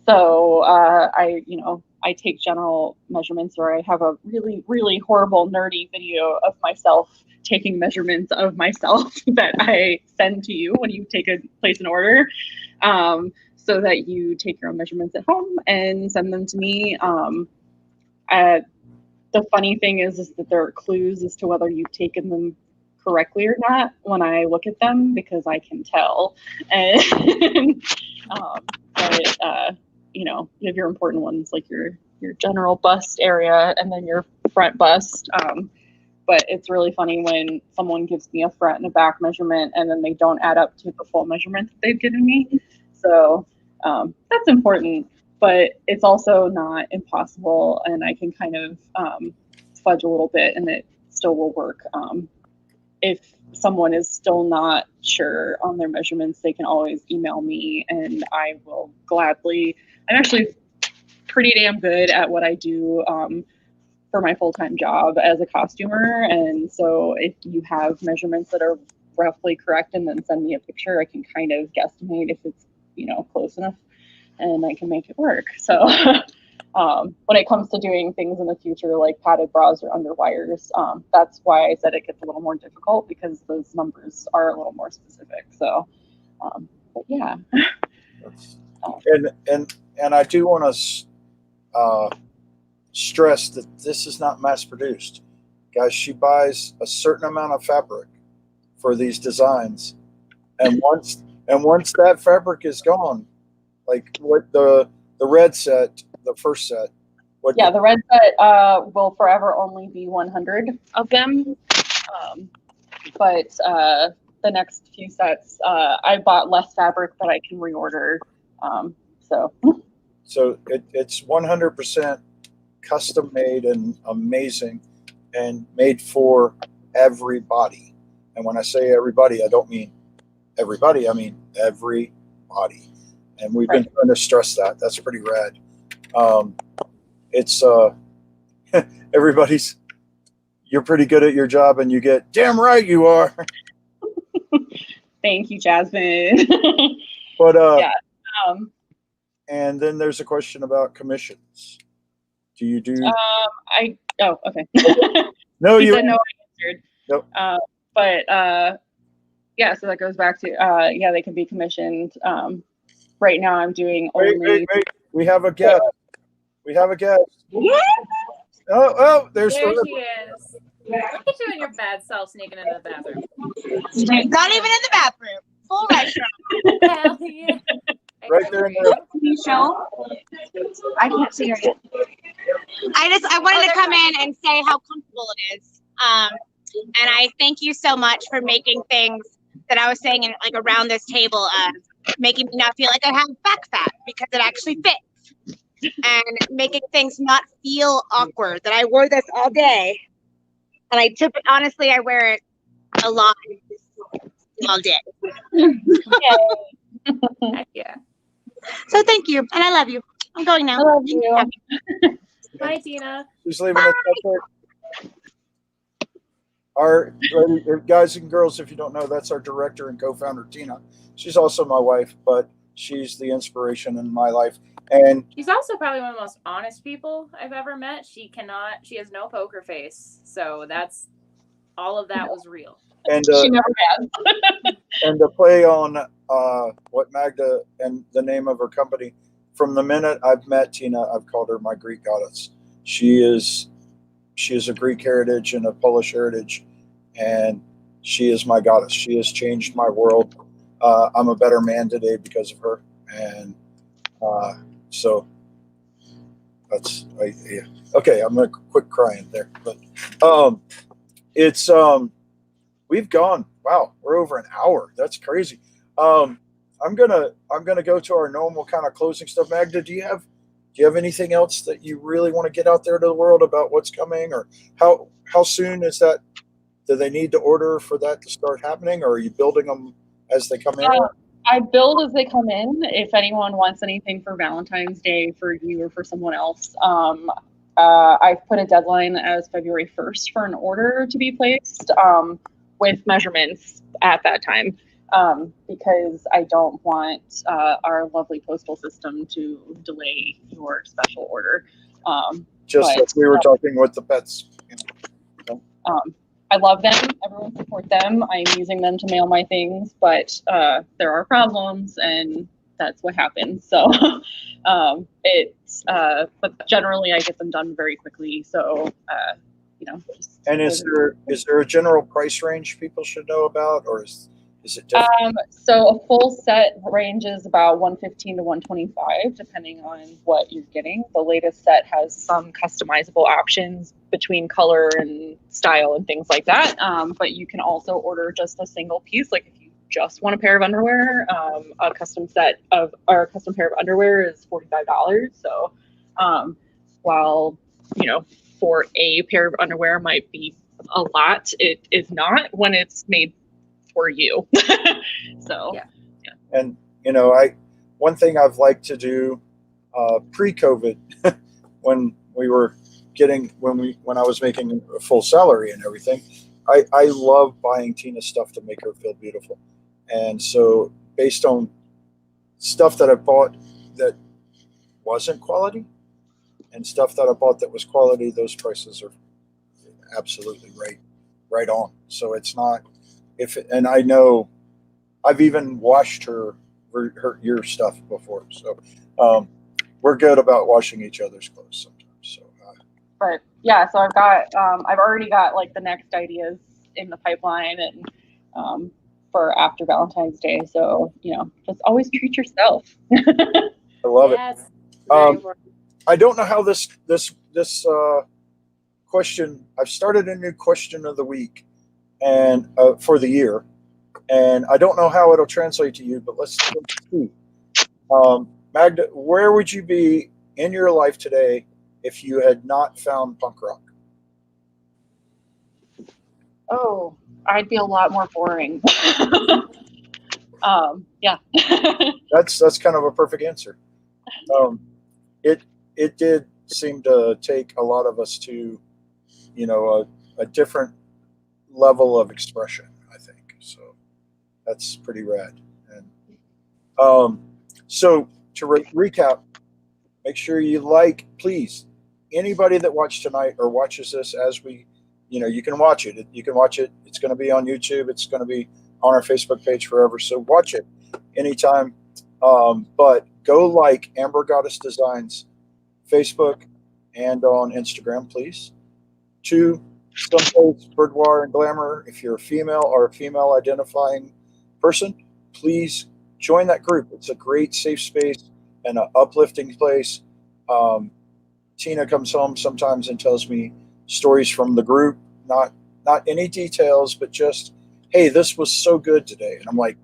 Speaker 3: So I take general measurements, or I have a really, really horrible nerdy video of myself taking measurements of myself that I send to you when you place an order, so that you take your own measurements at home and send them to me. The funny thing is that there are clues as to whether you've taken them correctly or not when I look at them, because I can tell. And you have your important ones, like your general bust area and then your front bust. But it's really funny when someone gives me a front and a back measurement and then they don't add up to the full measurement that they've given me. So that's important, but it's also not impossible, and I can kind of fudge a little bit and it still will work. If someone is still not sure on their measurements, they can always email me and I will gladly. I'm actually pretty damn good at what I do for my full-time job as a costumer. And so if you have measurements that are roughly correct and then send me a picture, I can kind of guesstimate if it's, close enough, and I can make it work. So when it comes to doing things in the future, like padded bras or underwires, that's why I said it gets a little more difficult, because those numbers are a little more specific. So, but yeah.
Speaker 1: And I do want to stress that this is not mass produced, guys. She buys a certain amount of fabric for these designs, and once that fabric is gone, like what the red set, the first set.
Speaker 3: The red set will forever only be 100 of them. But the next few sets, I bought less fabric that I can reorder. So
Speaker 1: it's 100% custom made and amazing, and made for everybody. And when I say everybody, I don't mean everybody. I mean everybody. And we've been trying to stress that. That's pretty rad. It's everybody's. You're pretty good at your job, and you get damn right you are.
Speaker 3: Thank you, Jasmine.
Speaker 1: But
Speaker 3: yeah.
Speaker 1: And then there's a question about commissions. Do you do?
Speaker 3: Okay.
Speaker 1: No,
Speaker 3: you
Speaker 1: you
Speaker 3: said no. I answered.
Speaker 1: Nope.
Speaker 3: But yeah, so that goes back to they can be commissioned. Right now, I'm doing only.
Speaker 1: Wait. We have a guest. We have a guest. Oh, there
Speaker 2: she is. Look at you and your bad self sneaking into the bathroom.
Speaker 4: Not even in the bathroom. Full restroom.
Speaker 2: Hell yeah.
Speaker 1: right there in there.
Speaker 4: Can you show? I can't see her yet. I wanted to come in and say how comfortable it is. And I thank you so much for making things that I was saying in, like around this table, making me not feel like I have back fat because it actually fits, and making things not feel awkward. That I wore this all day, and honestly, I wear it a lot all day.
Speaker 2: Heck yeah.
Speaker 4: So thank you, and I love you. I'm going now.
Speaker 3: I love you.
Speaker 2: Bye, Tina.
Speaker 1: Who's leaving us up there? Our guys and girls, if you don't know, that's our director and co-founder, Tina. She's also my wife, but she's the inspiration in my life. And
Speaker 2: She's also probably one of the most honest people I've ever met. She has no poker face. So all of that was real.
Speaker 1: and
Speaker 3: She never has.
Speaker 1: and to play on what Magda and the name of her company, from the minute I've met Tina, I've called her my Greek goddess. She is a Greek heritage and a Polish heritage, and she is my goddess. She has changed my world. I'm a better man today because of her, and so that's yeah. Okay. I'm gonna quit crying there, but it's we've gone. Wow, we're over an hour. That's crazy. I'm gonna go to our normal kind of closing stuff. Magda, do you have anything else that you really want to get out there to the world about what's coming, or how soon is that? Do they need to order for that to start happening, or are you building them as they come in?
Speaker 3: I build as they come in. If anyone wants anything for Valentine's Day for you or for someone else, I've put a deadline as February 1st for an order to be placed with measurements at that time. Because I don't want our lovely postal system to delay your special order.
Speaker 1: Just like we were talking with the pets.
Speaker 3: I love them. Everyone support them. I'm using them to mail my things, but there are problems, and that's what happens. So but generally I get them done very quickly. So
Speaker 1: And is there a general price range people should know about, or is it different?
Speaker 3: So a full set ranges about $115 to $125, depending on what you're getting. The latest set has some customizable options between color and style and things like that. But you can also order just a single piece. Like if you just want a pair of underwear, a custom pair of underwear is $45. So while, for a pair of underwear might be a lot, it is not when it's made for you. So
Speaker 2: yeah.
Speaker 1: And one thing I've liked to do pre-COVID, when I was making a full salary and everything, I love buying Tina stuff to make her feel beautiful. And so based on stuff that I bought that wasn't quality and stuff that I bought that was quality, those prices are absolutely right on. So it's not. And I know I've even washed your stuff before, so we're good about washing each other's clothes sometimes. So,
Speaker 3: but yeah, so I've already got like the next ideas in the pipeline, and for after Valentine's Day. So just always treat yourself.
Speaker 1: I love
Speaker 2: Yes.
Speaker 1: it. I don't know how this question. I've started a new question of the week, and for the year, and I don't know how it'll translate to you, but let's see. Magda, where would you be in your life today if you had not found punk rock?
Speaker 3: Oh, I'd be a lot more boring. Yeah.
Speaker 1: That's kind of a perfect answer. It did seem to take a lot of us to, a different level of expression, I think. So that's pretty rad. And so to recap, make sure you please, anybody that watched tonight or watches this as we, you can watch it. You can watch it. It's going to be on YouTube. It's going to be on our Facebook page forever. So watch it anytime. But go like Amber Goddess Designs Facebook and on Instagram, please. 2, someplace boudoir and glamour. If you're a female or a female identifying person, please join that group. It's a great safe space and an uplifting place. Tina comes home sometimes and tells me stories from the group, not any details, but just, hey, this was so good today. And I'm like,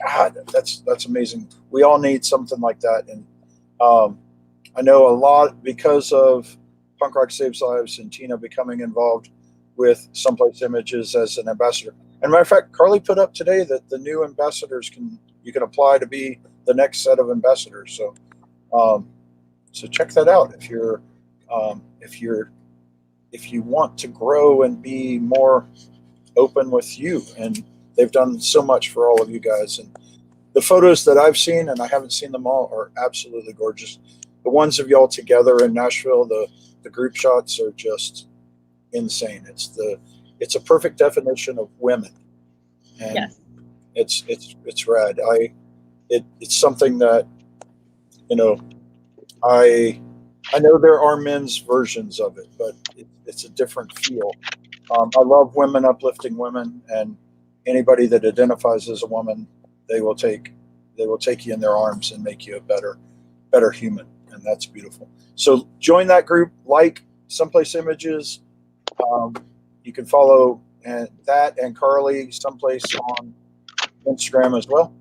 Speaker 1: God, that's amazing. We all need something like that. And I know a lot because of Punk Rock Saves Lives and Tina becoming involved with Someplace Images as an ambassador. And matter of fact, Carly put up today that the new ambassadors you can apply to be the next set of ambassadors. So check that out if you want to grow and be more open with you. And they've done so much for all of you guys. And the photos that I've seen, and I haven't seen them all, are absolutely gorgeous. The ones of y'all together in Nashville, the group shots are just insane. It's a perfect definition of women, and
Speaker 3: Yes.
Speaker 1: it's rad. It's something that, you know, I know there are men's versions of it, but it's a different feel. I love women uplifting women, and anybody that identifies as a woman, they will take you in their arms and make you a better human, and that's beautiful. So join that group, like Someplace Images. You can follow that and Carly Someplace on Instagram as well.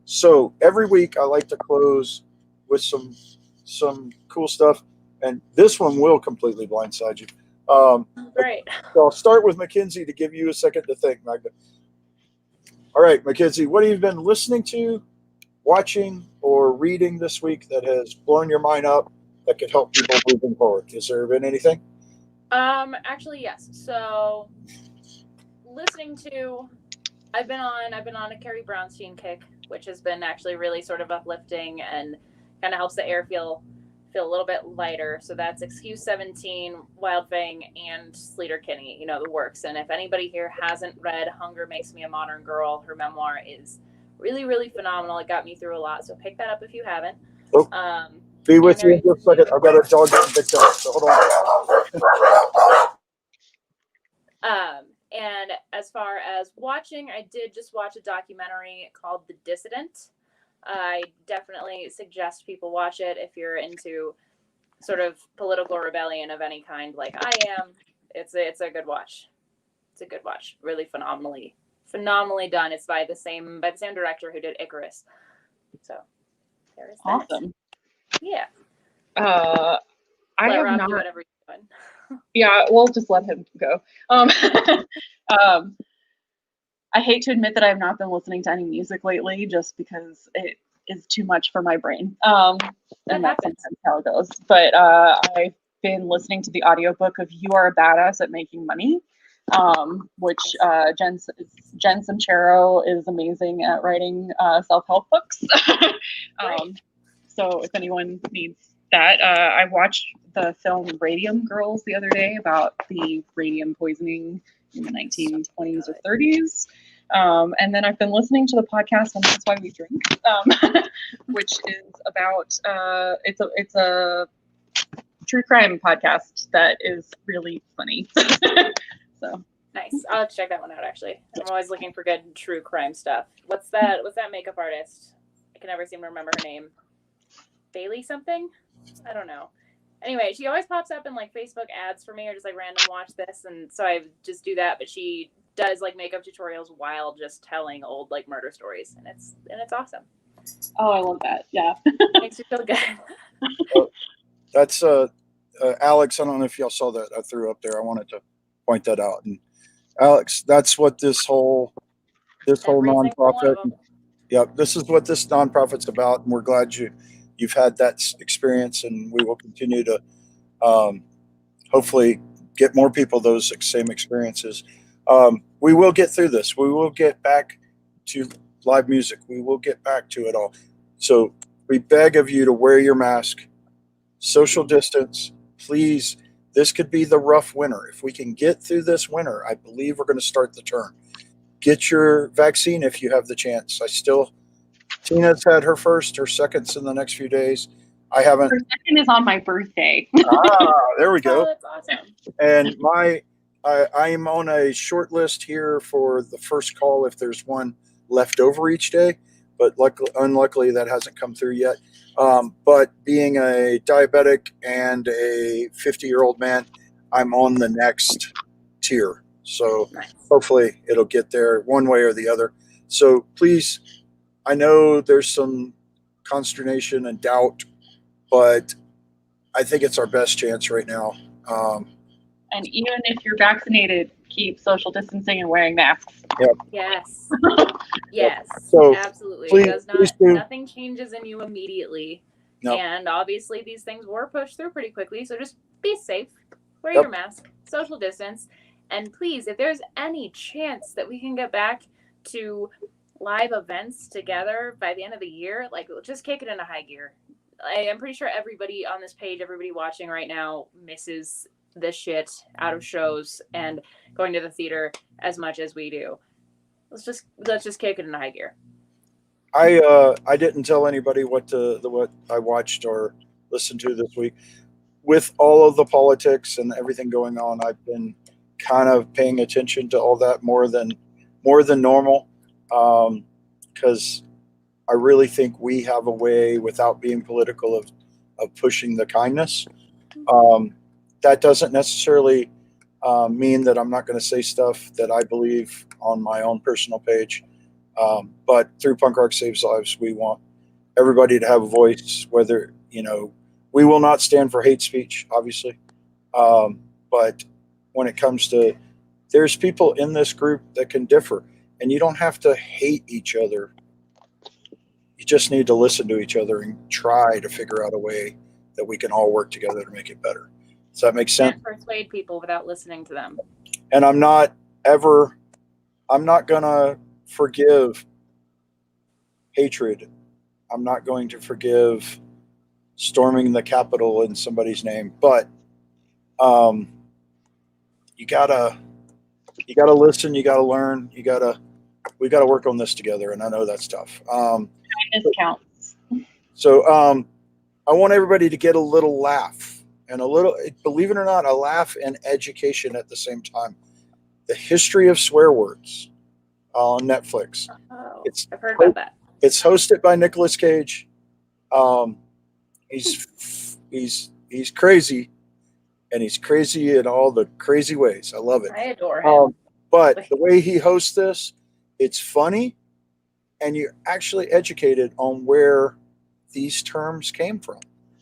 Speaker 1: So every week I like to close with some cool stuff, and this one will completely blindside you.
Speaker 2: Great.
Speaker 1: So I'll start with Mackenzie to give you a second to think, Magda. All right, Mackenzie, what have you been listening to, watching, or reading this week that has blown your mind up that could help people moving forward? Has there been anything?
Speaker 2: Actually, yes. So listening to, I've been on a Carrie Brownstein kick, which has been actually really sort of uplifting and kind of helps the air feel a little bit lighter. So that's Excuse 17, Wild Fang, and Sleater Kinney, the works. And if anybody here hasn't read Hunger Makes Me a Modern Girl, her memoir is really, really phenomenal. It got me through a lot. So pick that up if you haven't.
Speaker 1: Oh. Be with you in just a second. I've got a dog getting picked up, so hold on.
Speaker 2: And as far as watching, I did just watch a documentary called The Dissident. I definitely suggest people watch it if you're into sort of political rebellion of any kind, like I am. It's a good watch. It's a good watch. Really phenomenally done. It's by the same director who did Icarus. So there is that.
Speaker 3: Awesome.
Speaker 2: Yeah.
Speaker 3: I
Speaker 2: Let
Speaker 3: have
Speaker 2: Rob
Speaker 3: not.
Speaker 2: do whatever he's doing.
Speaker 3: Yeah, we'll just let him go. I hate to admit that I have not been listening to any music lately, just because it is too much for my brain. And that's sometimes how it goes. But I've been listening to the audiobook of You Are a Badass at Making Money, which Jen Sincero is amazing at writing self-help books. So if anyone needs that, I watched the film Radium Girls the other day about the radium poisoning in the 1920s or 30s. And then I've been listening to the podcast And That's Why We Drink, which is about, it's a true crime podcast that is really funny. So
Speaker 2: nice. I'll have to check that one out, actually. I'm always looking for good true crime stuff. What's that makeup artist? I can never seem to remember her name. Bailey something? I don't know. Anyway, she always pops up in like Facebook ads for me, or just like random watch this, and so I just do that. But she does like makeup tutorials while just telling old like murder stories, and it's awesome.
Speaker 3: Oh, I love that. Yeah.
Speaker 2: Makes you feel good.
Speaker 1: That's Alex. I don't know if y'all saw that I threw up there. I wanted to point that out. And Alex, that's what this whole nonprofit. Yeah, this is what this nonprofit's about, and we're glad you've had that experience, and we will continue to hopefully get more people those same experiences. We will get through this. We will get back to live music. We will get back to it all. So we beg of you to wear your mask, social distance, please. This could be the rough winter. If we can get through this winter, I believe we're going to start the turn. Get your vaccine if you have the chance. Tina's had her first, her second's in the next few days. I haven't.
Speaker 3: Her second is on my birthday.
Speaker 1: There we go.
Speaker 2: Oh, that's awesome.
Speaker 1: And I am on a short list here for the first call if there's one left over each day. but unluckily that hasn't come through yet. But being a diabetic and a 50-year-old man, I'm on the next tier. So
Speaker 2: Nice.
Speaker 1: hopefully it'll get there one way or the other. So please, I know there's some consternation and doubt, but I think it's our best chance right now.
Speaker 3: And even if you're vaccinated, keep social distancing and wearing masks.
Speaker 2: Yes. Yes.
Speaker 1: So
Speaker 2: absolutely.
Speaker 1: please-
Speaker 2: It does
Speaker 1: please
Speaker 2: not.
Speaker 1: do.
Speaker 2: Nothing changes in you immediately.
Speaker 1: No.
Speaker 2: And obviously, these things were pushed through pretty quickly. So just be safe. Wear
Speaker 1: Yep.
Speaker 2: your mask. Social distance. And please, if there's any chance that we can get back to live events together by the end of the year, like just kick it into high gear. I'm pretty sure everybody on this page, everybody watching right now, misses this shit out of shows and going to the theater as much as we do. Let's just kick it into high gear.
Speaker 1: I didn't tell anybody what I watched or listened to this week. With all of the politics and everything going on, I've been kind of paying attention to all that more than normal, because I really think we have a way, without being political, of pushing the kindness. That doesn't necessarily mean that I'm not going to say stuff that I believe on my own personal page. But through Punk Rock Saves Lives, we want everybody to have a voice, whether, we will not stand for hate speech, obviously. But when it comes to, there's people in this group that can differ, and you don't have to hate each other. You just need to listen to each other and try to figure out a way that we can all work together to make it better. Does that make sense?
Speaker 2: Can't persuade people without listening to them.
Speaker 1: And I'm not gonna forgive hatred. I'm not going to forgive storming the Capitol in somebody's name. But you gotta listen. You gotta learn. We gotta work on this together. And I know that's tough.
Speaker 3: Kindness counts.
Speaker 1: So I want everybody to get a little laugh and believe it or not, a laugh and education at the same time. The History of Swear Words on Netflix.
Speaker 2: Oh,
Speaker 1: It's-
Speaker 2: I've heard about that.
Speaker 1: It's hosted by Nicolas Cage. He's crazy, and he's crazy in all the crazy ways. I love it.
Speaker 2: I adore him.
Speaker 1: But the way he hosts this, it's funny, and you're actually educated on where these terms came from.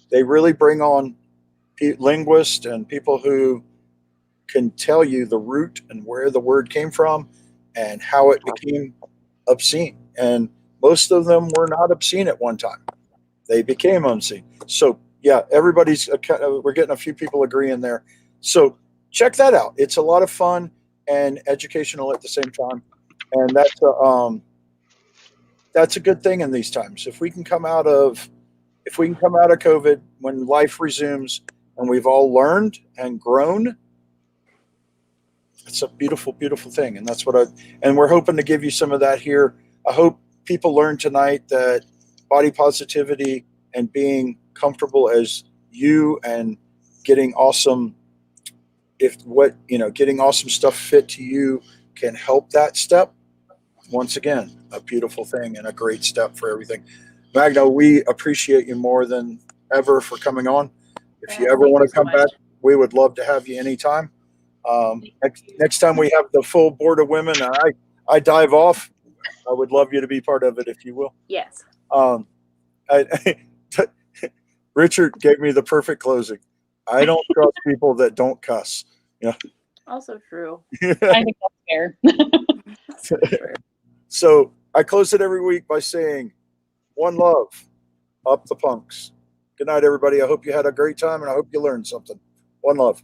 Speaker 1: They really bring on linguists and people who can tell you the root and where the word came from and how it became obscene. And most of them were not obscene at one time. They became obscene. So yeah, we're getting a few people agreeing there. So check that out. It's a lot of fun and educational at the same time. And that's a good thing in these times. If we can come out of COVID when life resumes and we've all learned and grown, it's a beautiful, beautiful thing. And that's and we're hoping to give you some of that here. I hope people learn tonight that body positivity and being comfortable as you and getting awesome stuff fit to you can help that step. Once again, a beautiful thing and a great step for everything. Magda, we appreciate you more than ever for coming on. If you ever want to come back, we would love to have you anytime. Next time we have the full board of women, I dive off. I would love you to be part of it, if you will.
Speaker 2: Yes.
Speaker 1: Richard gave me the perfect closing. I don't trust people that don't cuss.
Speaker 2: Also true.
Speaker 3: I think that's fair.
Speaker 2: So true.
Speaker 1: So I close it every week by saying, one love, up the punks. Good night, everybody. I hope you had a great time, and I hope you learned something. One love.